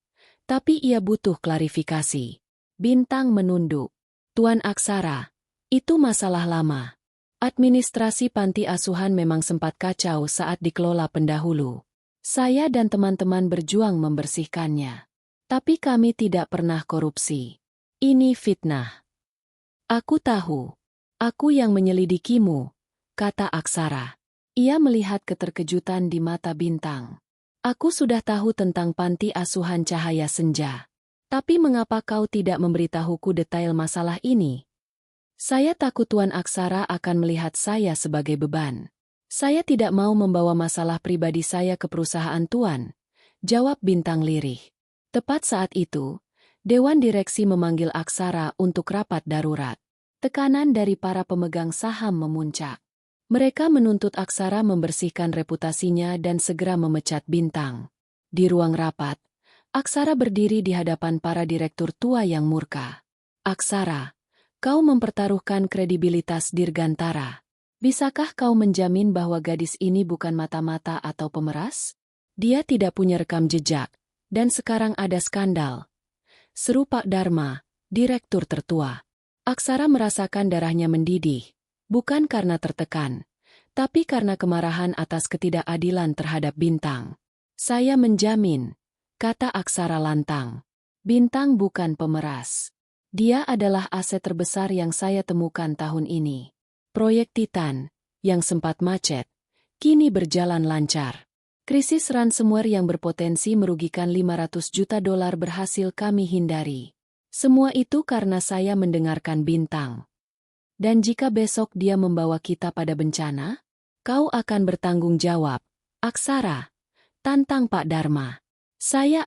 tapi ia butuh klarifikasi. Bintang menunduk. Tuan Aksara, itu masalah lama. Administrasi panti asuhan memang sempat kacau saat dikelola pendahulu. Saya dan teman-teman berjuang membersihkannya. Tapi kami tidak pernah korupsi. Ini fitnah. Aku tahu. Aku yang menyelidikimu, kata Aksara. Ia melihat keterkejutan di mata Bintang. Aku sudah tahu tentang panti asuhan Cahaya Senja. Tapi mengapa kau tidak memberitahuku detail masalah ini? Saya takut Tuan Aksara akan melihat saya sebagai beban. Saya tidak mau membawa masalah pribadi saya ke perusahaan Tuan, jawab Bintang lirih. Tepat saat itu, Dewan Direksi memanggil Aksara untuk rapat darurat. Tekanan dari para pemegang saham memuncak. Mereka menuntut Aksara membersihkan reputasinya dan segera memecat Bintang. Di ruang rapat, Aksara berdiri di hadapan para direktur tua yang murka. Aksara, kau mempertaruhkan kredibilitas Dirgantara. Bisakah kau menjamin bahwa gadis ini bukan mata-mata atau pemeras? Dia tidak punya rekam jejak, dan sekarang ada skandal. Seru Pak Dharma, direktur tertua. Aksara merasakan darahnya mendidih, bukan karena tertekan, tapi karena kemarahan atas ketidakadilan terhadap Bintang. Saya menjamin, kata Aksara lantang. Bintang bukan pemeras. Dia adalah aset terbesar yang saya temukan tahun ini. Proyek Titan, yang sempat macet, kini berjalan lancar. Krisis ransomware yang berpotensi merugikan $500 juta berhasil kami hindari. Semua itu karena saya mendengarkan Bintang. Dan jika besok dia membawa kita pada bencana, kau akan bertanggung jawab. Aksara, tantang Pak Dharma. Saya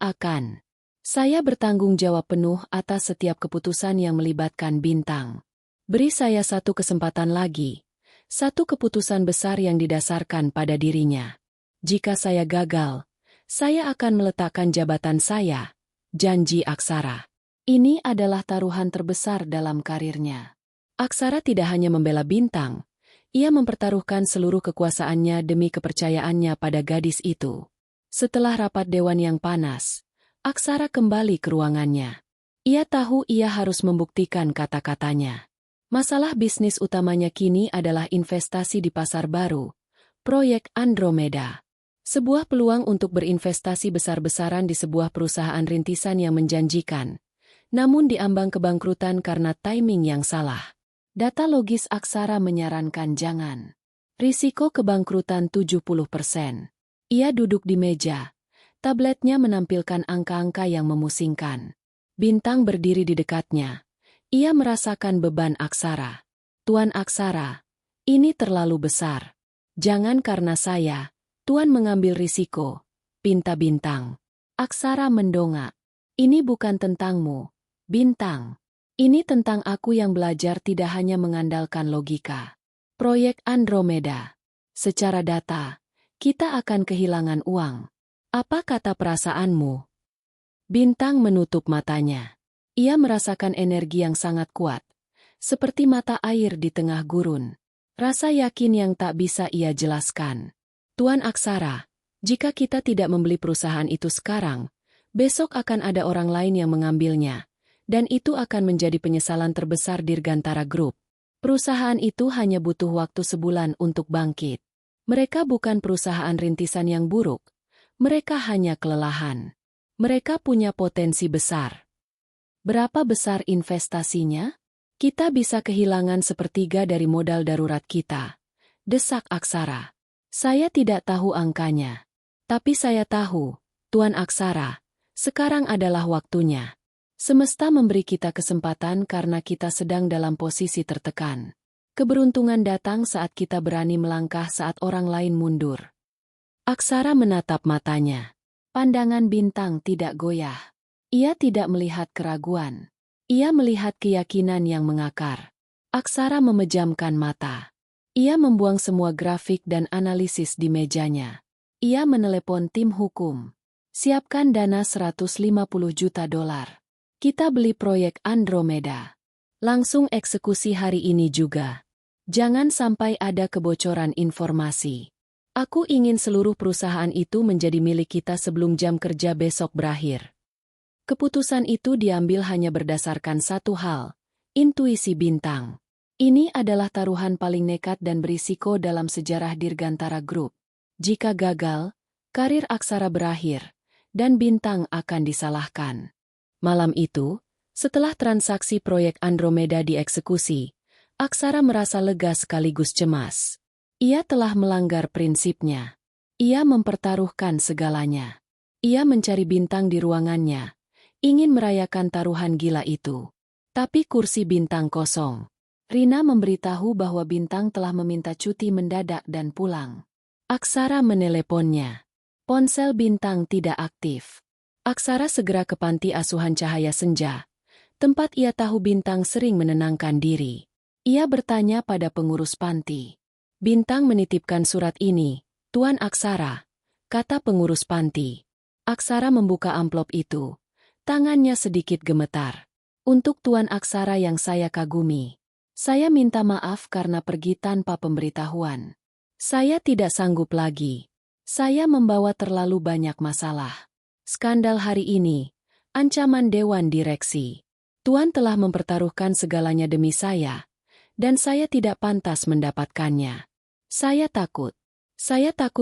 bertanggung jawab penuh atas setiap keputusan yang melibatkan Bintang. Beri saya satu kesempatan lagi. Satu keputusan besar yang didasarkan pada dirinya. Jika saya gagal, saya akan meletakkan jabatan saya. Janji Aksara. Ini adalah taruhan terbesar dalam karirnya. Aksara tidak hanya membela Bintang, ia mempertaruhkan seluruh kekuasaannya demi kepercayaannya pada gadis itu. Setelah rapat dewan yang panas, Aksara kembali ke ruangannya. Ia tahu ia harus membuktikan kata-katanya. Masalah bisnis utamanya kini adalah investasi di pasar baru, proyek Andromeda. Sebuah peluang untuk berinvestasi besar-besaran di sebuah perusahaan rintisan yang menjanjikan. Namun diambang kebangkrutan karena timing yang salah. Data logis Aksara menyarankan jangan. Risiko kebangkrutan 70%. Ia duduk di meja. Tabletnya menampilkan angka-angka yang memusingkan. Bintang berdiri di dekatnya. Ia merasakan beban Aksara. Tuan Aksara, ini terlalu besar. Jangan karena saya, Tuan mengambil risiko. Pinta Bintang. Aksara mendongak. Ini bukan tentangmu, Bintang. Ini tentang aku yang belajar tidak hanya mengandalkan logika. Proyek Andromeda. Secara data, kita akan kehilangan uang. Apa kata perasaanmu? Bintang menutup matanya. Ia merasakan energi yang sangat kuat. Seperti mata air di tengah gurun. Rasa yakin yang tak bisa ia jelaskan. Tuan Aksara, jika kita tidak membeli perusahaan itu sekarang, besok akan ada orang lain yang mengambilnya. Dan itu akan menjadi penyesalan terbesar Dirgantara Group. Perusahaan itu hanya butuh waktu sebulan untuk bangkit. Mereka bukan perusahaan rintisan yang buruk. Mereka hanya kelelahan. Mereka punya potensi besar. Berapa besar investasinya? Kita bisa kehilangan sepertiga dari modal darurat kita. Desak Aksara. Saya tidak tahu angkanya. Tapi saya tahu, Tuan Aksara, sekarang adalah waktunya. Semesta memberi kita kesempatan karena kita sedang dalam posisi tertekan. Keberuntungan datang saat kita berani melangkah saat orang lain mundur. Aksara menatap matanya. Pandangan Bintang tidak goyah. Ia tidak melihat keraguan. Ia melihat keyakinan yang mengakar. Aksara memejamkan mata. Ia membuang semua grafik dan analisis di mejanya. Ia menelepon tim hukum. Siapkan dana $150 juta. Kita beli proyek Andromeda. Langsung eksekusi hari ini juga. Jangan sampai ada kebocoran informasi. Aku ingin seluruh perusahaan itu menjadi milik kita sebelum jam kerja besok berakhir. Keputusan itu diambil hanya berdasarkan satu hal, intuisi Bintang. Ini adalah taruhan paling nekat dan berisiko dalam sejarah Dirgantara Group. Jika gagal, karir Aksara berakhir, dan Bintang akan disalahkan. Malam itu, setelah transaksi proyek Andromeda dieksekusi, Aksara merasa lega sekaligus cemas. Ia telah melanggar prinsipnya. Ia mempertaruhkan segalanya. Ia mencari bintang di ruangannya, ingin merayakan taruhan gila itu. Tapi kursi bintang kosong. Rina memberitahu bahwa bintang telah meminta cuti mendadak dan pulang. Aksara meneleponnya. Ponsel bintang tidak aktif. Aksara segera ke panti asuhan Cahaya Senja, tempat ia tahu bintang sering menenangkan diri. Ia bertanya pada pengurus panti. Bintang menitipkan surat ini, Tuan Aksara, kata pengurus panti. Aksara membuka amplop itu. Tangannya sedikit gemetar. Untuk Tuan Aksara yang saya kagumi. Saya minta maaf karena pergi tanpa pemberitahuan. Saya tidak sanggup lagi. Saya membawa terlalu banyak masalah. Skandal hari ini, ancaman Dewan Direksi. Tuan telah mempertaruhkan segalanya demi saya. Dan saya tidak pantas mendapatkannya. Saya takut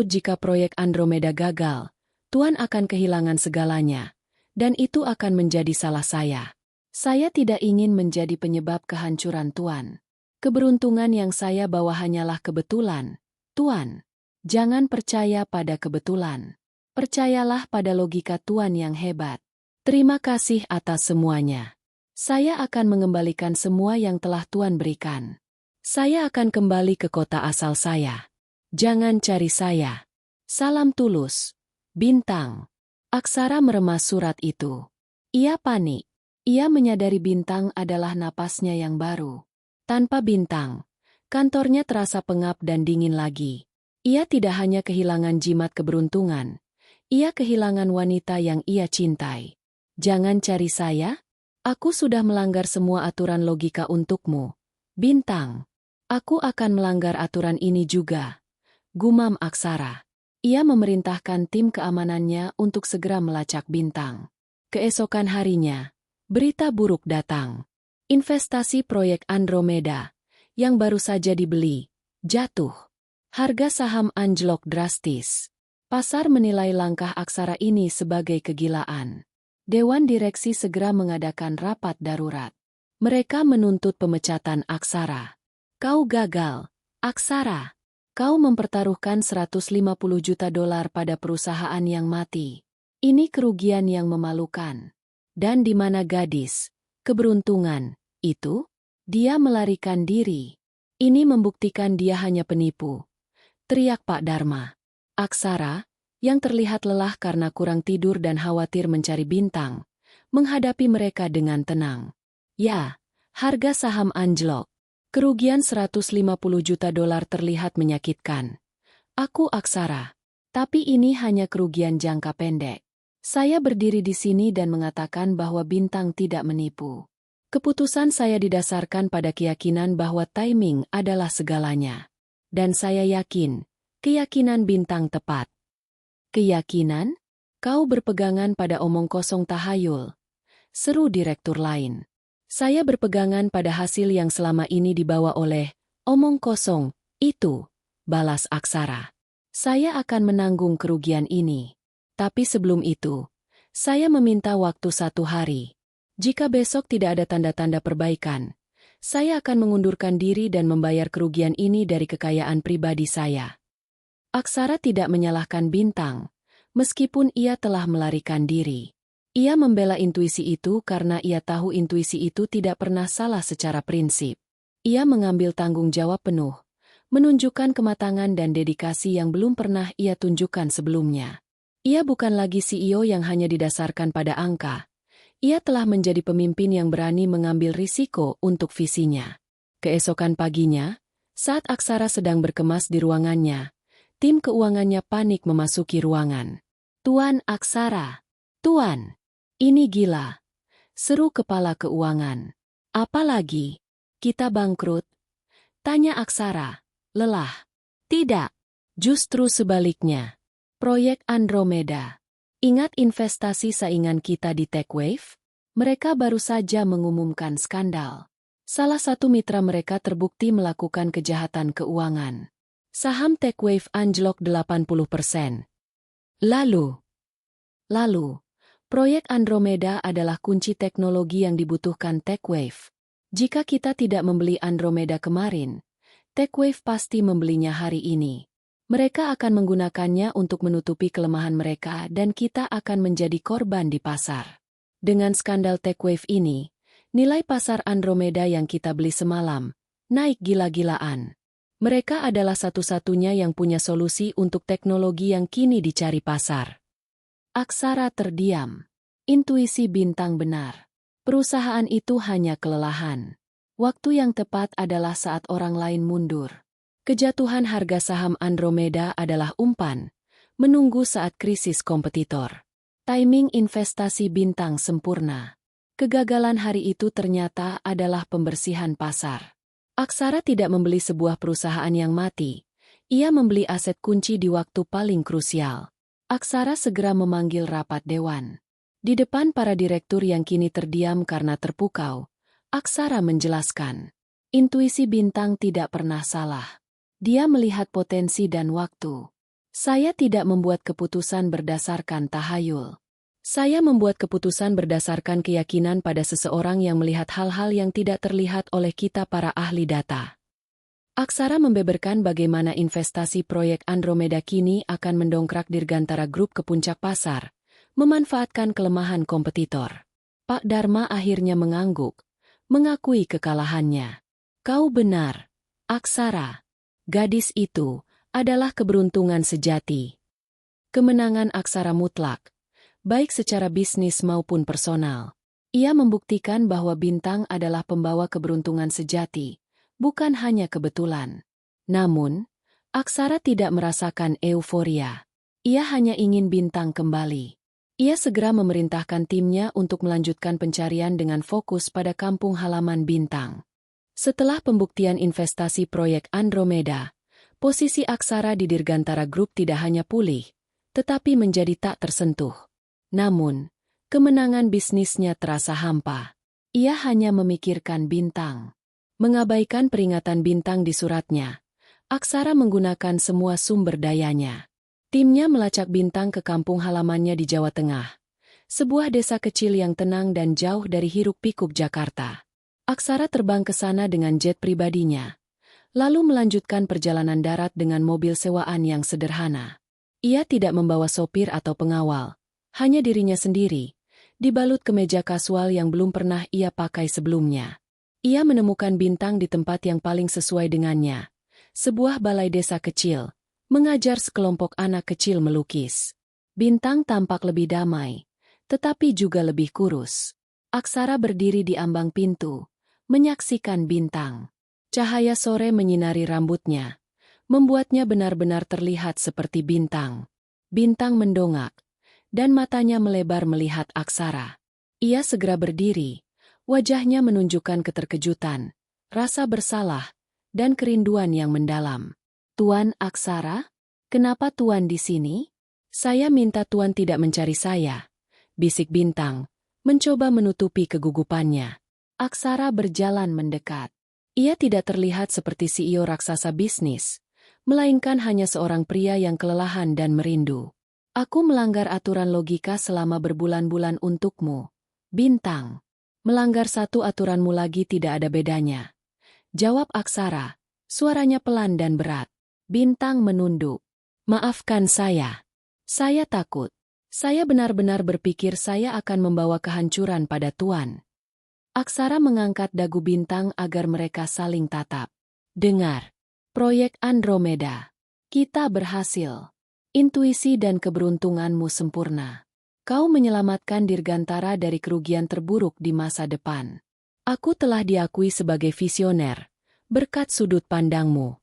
jika proyek Andromeda gagal, Tuan akan kehilangan segalanya, dan itu akan menjadi salah saya. Saya tidak ingin menjadi penyebab kehancuran Tuan. Keberuntungan yang saya bawa hanyalah kebetulan, Tuan. Jangan percaya pada kebetulan. Percayalah pada logika Tuan yang hebat. Terima kasih atas semuanya. Saya akan mengembalikan semua yang telah Tuan berikan. Saya akan kembali ke kota asal saya. Jangan cari saya. Salam tulus. Bintang. Aksara meremas surat itu. Ia panik. Ia menyadari bintang adalah napasnya yang baru. Tanpa bintang, kantornya terasa pengap dan dingin lagi. Ia tidak hanya kehilangan jimat keberuntungan. Ia kehilangan wanita yang ia cintai. Jangan cari saya. Aku sudah melanggar semua aturan logika untukmu. Bintang. Aku akan melanggar aturan ini juga. Gumam Aksara. Ia memerintahkan tim keamanannya untuk segera melacak bintang. Keesokan harinya, berita buruk datang. Investasi proyek Andromeda, yang baru saja dibeli, jatuh. Harga saham anjlok drastis. Pasar menilai langkah Aksara ini sebagai kegilaan. Dewan Direksi segera mengadakan rapat darurat. Mereka menuntut pemecatan Aksara. Kau gagal, Aksara. Kau mempertaruhkan 150 juta dolar pada perusahaan yang mati. Ini kerugian yang memalukan. Dan di mana gadis, keberuntungan, itu? Dia melarikan diri. Ini membuktikan dia hanya penipu. Teriak Pak Dharma. Aksara, yang terlihat lelah karena kurang tidur dan khawatir mencari bintang, menghadapi mereka dengan tenang. Ya, harga saham anjlok. Kerugian 150 juta dolar terlihat menyakitkan. Aku Aksara. Tapi ini hanya kerugian jangka pendek. Saya berdiri di sini dan mengatakan bahwa bintang tidak menipu. Keputusan saya didasarkan pada keyakinan bahwa timing adalah segalanya. Dan saya yakin, keyakinan bintang tepat. Keyakinan? Kau berpegangan pada omong kosong tahayul. Seru direktur lain. Saya berpegangan pada hasil yang selama ini dibawa oleh omong kosong, itu, balas Aksara. Saya akan menanggung kerugian ini. Tapi sebelum itu, saya meminta waktu 1 hari. Jika besok tidak ada tanda-tanda perbaikan, saya akan mengundurkan diri dan membayar kerugian ini dari kekayaan pribadi saya. Aksara tidak menyalahkan bintang, meskipun ia telah melarikan diri. Ia membela intuisi itu karena ia tahu intuisi itu tidak pernah salah secara prinsip. Ia mengambil tanggung jawab penuh, menunjukkan kematangan dan dedikasi yang belum pernah ia tunjukkan sebelumnya. Ia bukan lagi CEO yang hanya didasarkan pada angka. Ia telah menjadi pemimpin yang berani mengambil risiko untuk visinya. Keesokan paginya, saat Aksara sedang berkemas di ruangannya, tim keuangannya panik memasuki ruangan. Tuan Aksara. Tuan. Ini gila. Seru kepala keuangan. Apalagi? Kita bangkrut? Tanya Aksara. Lelah. Tidak. Justru sebaliknya. Proyek Andromeda. Ingat investasi saingan kita di TechWave? Mereka baru saja mengumumkan skandal. Salah satu mitra mereka terbukti melakukan kejahatan keuangan. Saham TechWave anjlok 80%. Lalu, proyek Andromeda adalah kunci teknologi yang dibutuhkan TechWave. Jika kita tidak membeli Andromeda kemarin, TechWave pasti membelinya hari ini. Mereka akan menggunakannya untuk menutupi kelemahan mereka dan kita akan menjadi korban di pasar. Dengan skandal TechWave ini, nilai pasar Andromeda yang kita beli semalam naik gila-gilaan. Mereka adalah satu-satunya yang punya solusi untuk teknologi yang kini dicari pasar. Aksara terdiam. Intuisi bintang benar. Perusahaan itu hanya kelelahan. Waktu yang tepat adalah saat orang lain mundur. Kejatuhan harga saham Andromeda adalah umpan, menunggu saat krisis kompetitor. Timing investasi bintang sempurna. Kegagalan hari itu ternyata adalah pembersihan pasar. Aksara tidak membeli sebuah perusahaan yang mati. Ia membeli aset kunci di waktu paling krusial. Aksara segera memanggil rapat dewan. Di depan para direktur yang kini terdiam karena terpukau, Aksara menjelaskan. Intuisi bintang tidak pernah salah. Dia melihat potensi dan waktu. Saya tidak membuat keputusan berdasarkan tahayul. Saya membuat keputusan berdasarkan keyakinan pada seseorang yang melihat hal-hal yang tidak terlihat oleh kita para ahli data. Aksara membeberkan bagaimana investasi proyek Andromeda kini akan mendongkrak Dirgantara Group ke puncak pasar, memanfaatkan kelemahan kompetitor. Pak Dharma akhirnya mengangguk, mengakui kekalahannya. Kau benar, Aksara. Gadis itu adalah keberuntungan sejati. Kemenangan Aksara mutlak, baik secara bisnis maupun personal. Ia membuktikan bahwa bintang adalah pembawa keberuntungan sejati, bukan hanya kebetulan. Namun, Aksara tidak merasakan euforia. Ia hanya ingin bintang kembali. Ia segera memerintahkan timnya untuk melanjutkan pencarian dengan fokus pada kampung halaman bintang. Setelah pembuktian investasi proyek Andromeda, posisi Aksara di Dirgantara Group tidak hanya pulih, tetapi menjadi tak tersentuh. Namun, kemenangan bisnisnya terasa hampa. Ia hanya memikirkan bintang. Mengabaikan peringatan bintang di suratnya, Aksara menggunakan semua sumber dayanya. Timnya melacak bintang ke kampung halamannya di Jawa Tengah, sebuah desa kecil yang tenang dan jauh dari hiruk-pikuk Jakarta. Aksara terbang ke sana dengan jet pribadinya, lalu melanjutkan perjalanan darat dengan mobil sewaan yang sederhana. Ia tidak membawa sopir atau pengawal. Hanya dirinya sendiri, dibalut kemeja kasual yang belum pernah ia pakai sebelumnya. Ia menemukan bintang di tempat yang paling sesuai dengannya, sebuah balai desa kecil, mengajar sekelompok anak kecil melukis. Bintang tampak lebih damai, tetapi juga lebih kurus. Aksara berdiri di ambang pintu, menyaksikan bintang. Cahaya sore menyinari rambutnya, membuatnya benar-benar terlihat seperti bintang. Bintang mendongak, dan matanya melebar melihat Aksara. Ia segera berdiri, wajahnya menunjukkan keterkejutan, rasa bersalah, dan kerinduan yang mendalam. Tuan Aksara? Kenapa Tuan di sini? Saya minta Tuan tidak mencari saya, bisik bintang, mencoba menutupi kegugupannya. Aksara berjalan mendekat. Ia tidak terlihat seperti CEO raksasa bisnis, melainkan hanya seorang pria yang kelelahan dan merindu. Aku melanggar aturan logika selama berbulan-bulan untukmu, Bintang. Melanggar satu aturanmu lagi tidak ada bedanya. Jawab Aksara, suaranya pelan dan berat. Bintang menunduk. Maafkan saya. Saya takut. Saya benar-benar berpikir saya akan membawa kehancuran pada Tuan. Aksara mengangkat dagu Bintang agar mereka saling tatap. Dengar. Proyek Andromeda. Kita berhasil. Intuisi dan keberuntunganmu sempurna. Kau menyelamatkan Dirgantara dari kerugian terburuk di masa depan. Aku telah diakui sebagai visioner, berkat sudut pandangmu.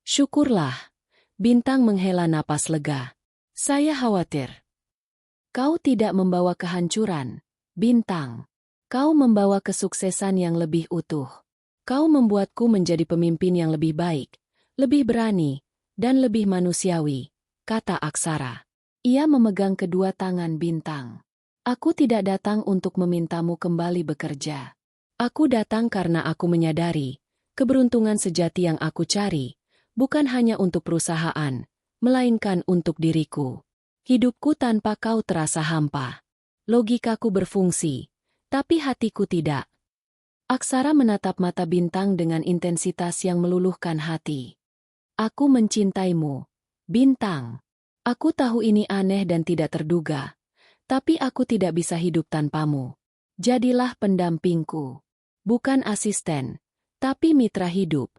Syukurlah. Bintang menghela napas lega. Saya khawatir. Kau tidak membawa kehancuran, Bintang. Kau membawa kesuksesan yang lebih utuh. Kau membuatku menjadi pemimpin yang lebih baik, lebih berani, dan lebih manusiawi, kata Aksara. Ia memegang kedua tangan Bintang. Aku tidak datang untuk memintamu kembali bekerja. Aku datang karena aku menyadari, keberuntungan sejati yang aku cari, bukan hanya untuk perusahaan, melainkan untuk diriku. Hidupku tanpa kau terasa hampa. Logikaku berfungsi, tapi hatiku tidak. Aksara menatap mata Bintang dengan intensitas yang meluluhkan hati. Aku mencintaimu, Bintang. Aku tahu ini aneh dan tidak terduga, tapi aku tidak bisa hidup tanpamu. Jadilah pendampingku. Bukan asisten, tapi mitra hidup.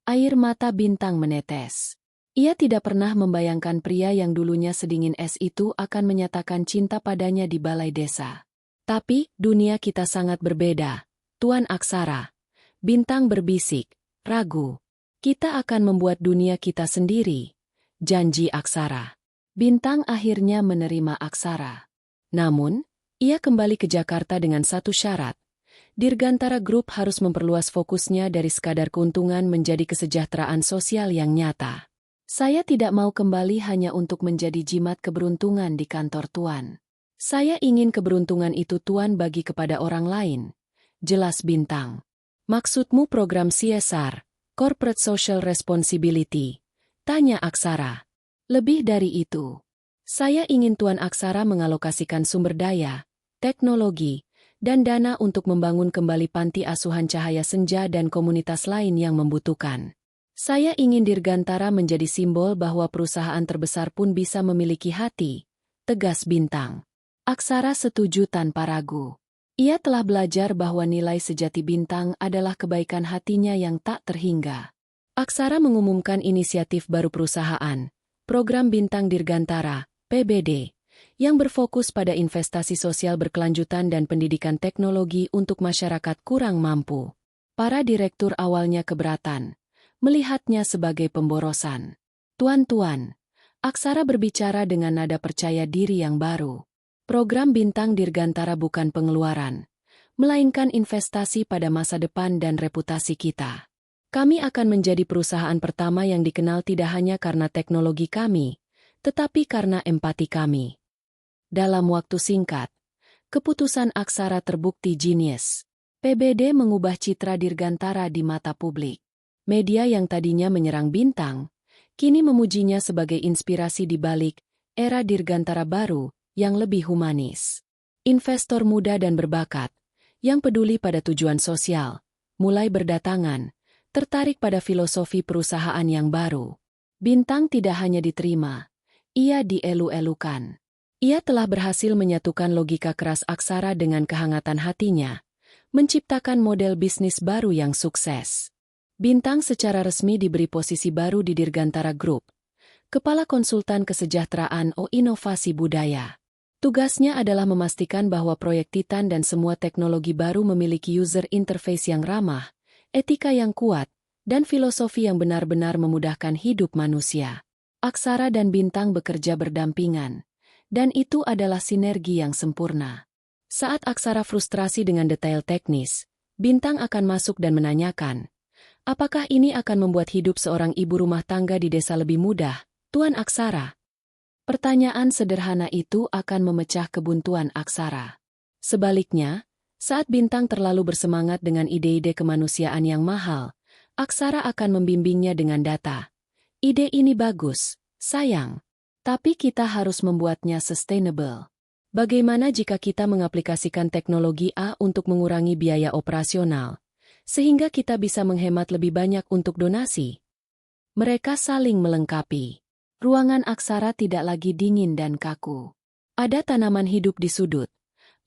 Air mata Bintang menetes. Ia tidak pernah membayangkan pria yang dulunya sedingin es itu akan menyatakan cinta padanya di balai desa. Tapi, dunia kita sangat berbeda, Tuan Aksara. Bintang berbisik, ragu. Kita akan membuat dunia kita sendiri. Janji Aksara. Bintang akhirnya menerima Aksara. Namun, ia kembali ke Jakarta dengan satu syarat. Dirgantara Group harus memperluas fokusnya dari sekadar keuntungan menjadi kesejahteraan sosial yang nyata. Saya tidak mau kembali hanya untuk menjadi jimat keberuntungan di kantor Tuan. Saya ingin keberuntungan itu Tuan bagi kepada orang lain. Jelas Bintang. Maksudmu program CSR, Corporate Social Responsibility? Tanya Aksara. Lebih dari itu. Saya ingin Tuan Aksara mengalokasikan sumber daya, teknologi, dan dana untuk membangun kembali panti asuhan Cahaya Senja dan komunitas lain yang membutuhkan. Saya ingin Dirgantara menjadi simbol bahwa perusahaan terbesar pun bisa memiliki hati, tegas Bintang. Aksara setuju tanpa ragu. Ia telah belajar bahwa nilai sejati Bintang adalah kebaikan hatinya yang tak terhingga. Aksara mengumumkan inisiatif baru perusahaan, Program Bintang Dirgantara, PBD, yang berfokus pada investasi sosial berkelanjutan dan pendidikan teknologi untuk masyarakat kurang mampu. Para direktur awalnya keberatan, melihatnya sebagai pemborosan. Tuan-tuan, Aksara berbicara dengan nada percaya diri yang baru. Program Bintang Dirgantara bukan pengeluaran, melainkan investasi pada masa depan dan reputasi kita. Kami akan menjadi perusahaan pertama yang dikenal tidak hanya karena teknologi kami, tetapi karena empati kami. Dalam waktu singkat, keputusan Aksara terbukti jenius. PBD mengubah citra Dirgantara di mata publik. Media yang tadinya menyerang Bintang, kini memujinya sebagai inspirasi di balik era Dirgantara baru yang lebih humanis. Investor muda dan berbakat, yang peduli pada tujuan sosial, mulai berdatangan, tertarik pada filosofi perusahaan yang baru. Bintang tidak hanya diterima, ia dielu-elukan. Ia telah berhasil menyatukan logika keras Aksara dengan kehangatan hatinya, menciptakan model bisnis baru yang sukses. Bintang secara resmi diberi posisi baru di Dirgantara Group, Kepala Konsultan Kesejahteraan Inovasi Budaya. Tugasnya adalah memastikan bahwa proyek Titan dan semua teknologi baru memiliki user interface yang ramah, etika yang kuat, dan filosofi yang benar-benar memudahkan hidup manusia. Aksara dan Bintang bekerja berdampingan. Dan itu adalah sinergi yang sempurna. Saat Aksara frustrasi dengan detail teknis, Bintang akan masuk dan menanyakan, apakah ini akan membuat hidup seorang ibu rumah tangga di desa lebih mudah, Tuan Aksara? Pertanyaan sederhana itu akan memecah kebuntuan Aksara. Sebaliknya, saat Bintang terlalu bersemangat dengan ide-ide kemanusiaan yang mahal, Aksara akan membimbingnya dengan data. Ide ini bagus, sayang. Tapi kita harus membuatnya sustainable. Bagaimana jika kita mengaplikasikan teknologi A untuk mengurangi biaya operasional, sehingga kita bisa menghemat lebih banyak untuk donasi? Mereka saling melengkapi. Ruangan Aksara tidak lagi dingin dan kaku. Ada tanaman hidup di sudut,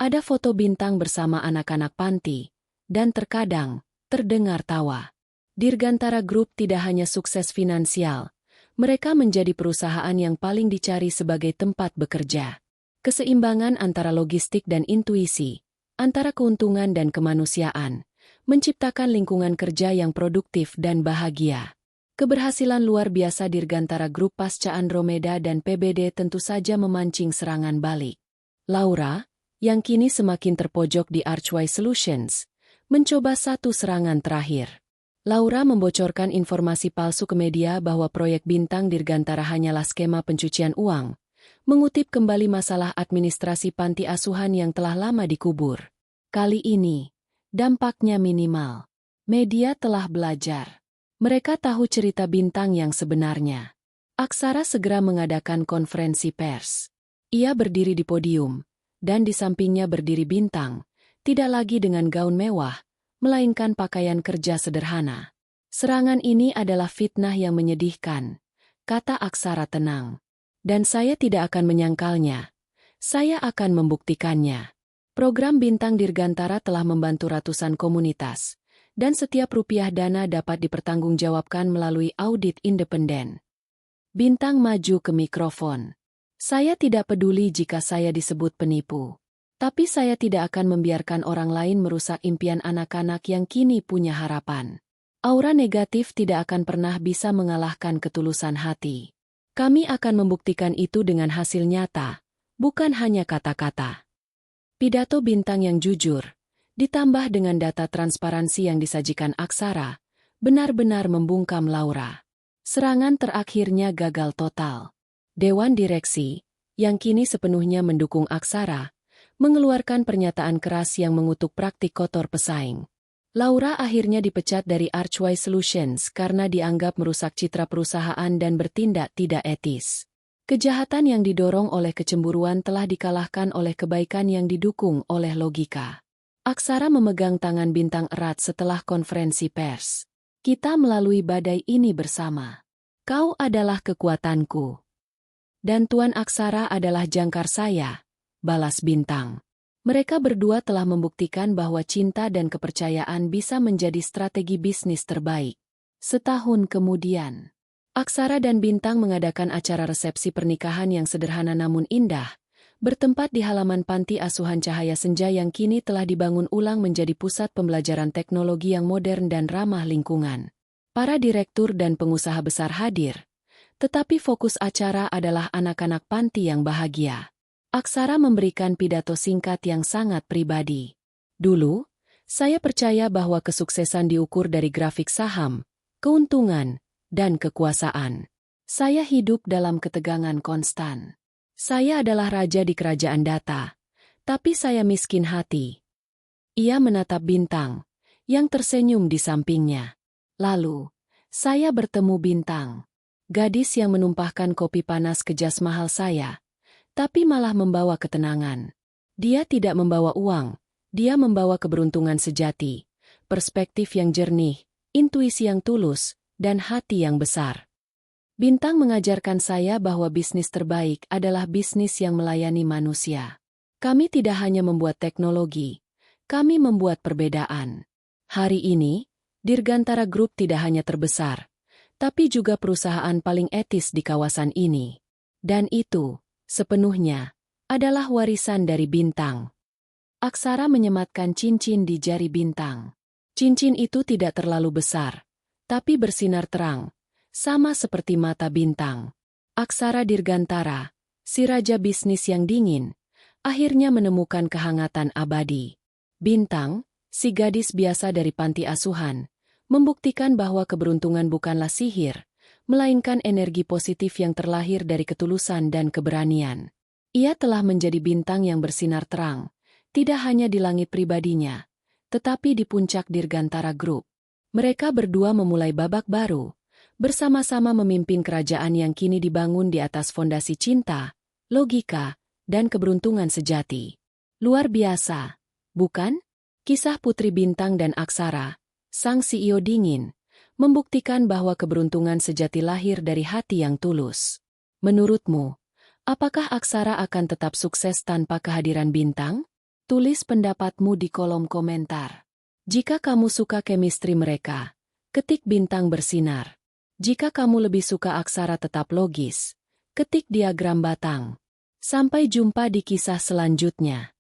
ada foto Bintang bersama anak-anak panti, dan terkadang, terdengar tawa. Dirgantara Group tidak hanya sukses finansial, mereka menjadi perusahaan yang paling dicari sebagai tempat bekerja. Keseimbangan antara logistik dan intuisi, antara keuntungan dan kemanusiaan, menciptakan lingkungan kerja yang produktif dan bahagia. Keberhasilan luar biasa Dirgantara Group pasca Andromeda dan PBD tentu saja memancing serangan balik. Laura, yang kini semakin terpojok di Archway Solutions, mencoba satu serangan terakhir. Laura membocorkan informasi palsu ke media bahwa proyek Bintang Dirgantara hanyalah skema pencucian uang, mengutip kembali masalah administrasi panti asuhan yang telah lama dikubur. Kali ini, dampaknya minimal. Media telah belajar. Mereka tahu cerita Bintang yang sebenarnya. Aksara segera mengadakan konferensi pers. Ia berdiri di podium, dan di sampingnya berdiri Bintang, tidak lagi dengan gaun mewah, melainkan pakaian kerja sederhana. Serangan ini adalah fitnah yang menyedihkan, kata Aksara tenang. Dan saya tidak akan menyangkalnya. Saya akan membuktikannya. Program Bintang Dirgantara telah membantu ratusan komunitas, dan setiap rupiah dana dapat dipertanggungjawabkan melalui audit independen. Bintang maju ke mikrofon. Saya tidak peduli jika saya disebut penipu. Tapi saya tidak akan membiarkan orang lain merusak impian anak-anak yang kini punya harapan. Aura negatif tidak akan pernah bisa mengalahkan ketulusan hati. Kami akan membuktikan itu dengan hasil nyata, bukan hanya kata-kata. Pidato Bintang yang jujur, ditambah dengan data transparansi yang disajikan Aksara, benar-benar membungkam Laura. Serangan terakhirnya gagal total. Dewan Direksi, yang kini sepenuhnya mendukung Aksara, mengeluarkan pernyataan keras yang mengutuk praktik kotor pesaing. Laura akhirnya dipecat dari Archway Solutions karena dianggap merusak citra perusahaan dan bertindak tidak etis. Kejahatan yang didorong oleh kecemburuan telah dikalahkan oleh kebaikan yang didukung oleh logika. Aksara memegang tangan Bintang erat setelah konferensi pers. Kita melalui badai ini bersama. Kau adalah kekuatanku. Dan Tuan Aksara adalah jangkar saya, balas Bintang. Mereka berdua telah membuktikan bahwa cinta dan kepercayaan bisa menjadi strategi bisnis terbaik. Setahun kemudian, Aksara dan Bintang mengadakan acara resepsi pernikahan yang sederhana namun indah, bertempat di halaman panti asuhan Cahaya Senja yang kini telah dibangun ulang menjadi pusat pembelajaran teknologi yang modern dan ramah lingkungan. Para direktur dan pengusaha besar hadir, tetapi fokus acara adalah anak-anak panti yang bahagia. Aksara memberikan pidato singkat yang sangat pribadi. Dulu, saya percaya bahwa kesuksesan diukur dari grafik saham, keuntungan, dan kekuasaan. Saya hidup dalam ketegangan konstan. Saya adalah raja di kerajaan data, tapi saya miskin hati. Ia menatap Bintang, yang tersenyum di sampingnya. Lalu, saya bertemu Bintang. Gadis yang menumpahkan kopi panas ke jas mahal saya, tapi malah membawa ketenangan. Dia tidak membawa uang, dia membawa keberuntungan sejati, perspektif yang jernih, intuisi yang tulus, dan hati yang besar. Bintang mengajarkan saya bahwa bisnis terbaik adalah bisnis yang melayani manusia. Kami tidak hanya membuat teknologi, kami membuat perbedaan. Hari ini, Dirgantara Group tidak hanya terbesar, tapi juga perusahaan paling etis di kawasan ini. Dan itu, sepenuhnya, adalah warisan dari Bintang. Aksara menyematkan cincin di jari Bintang. Cincin itu tidak terlalu besar, tapi bersinar terang, sama seperti mata Bintang. Aksara Dirgantara, si raja bisnis yang dingin, akhirnya menemukan kehangatan abadi. Bintang, si gadis biasa dari panti asuhan, membuktikan bahwa keberuntungan bukanlah sihir, melainkan energi positif yang terlahir dari ketulusan dan keberanian. Ia telah menjadi bintang yang bersinar terang, tidak hanya di langit pribadinya, tetapi di puncak Dirgantara Group. Mereka berdua memulai babak baru, bersama-sama memimpin kerajaan yang kini dibangun di atas fondasi cinta, logika, dan keberuntungan sejati. Luar biasa, bukan? Kisah Putri Bintang dan Aksara, sang CEO dingin, membuktikan bahwa keberuntungan sejati lahir dari hati yang tulus. Menurutmu, apakah Aksara akan tetap sukses tanpa kehadiran Bintang? Tulis pendapatmu di kolom komentar. Jika kamu suka chemistry mereka, ketik Bintang bersinar. Jika kamu lebih suka Aksara tetap logis, ketik diagram batang. Sampai jumpa di kisah selanjutnya.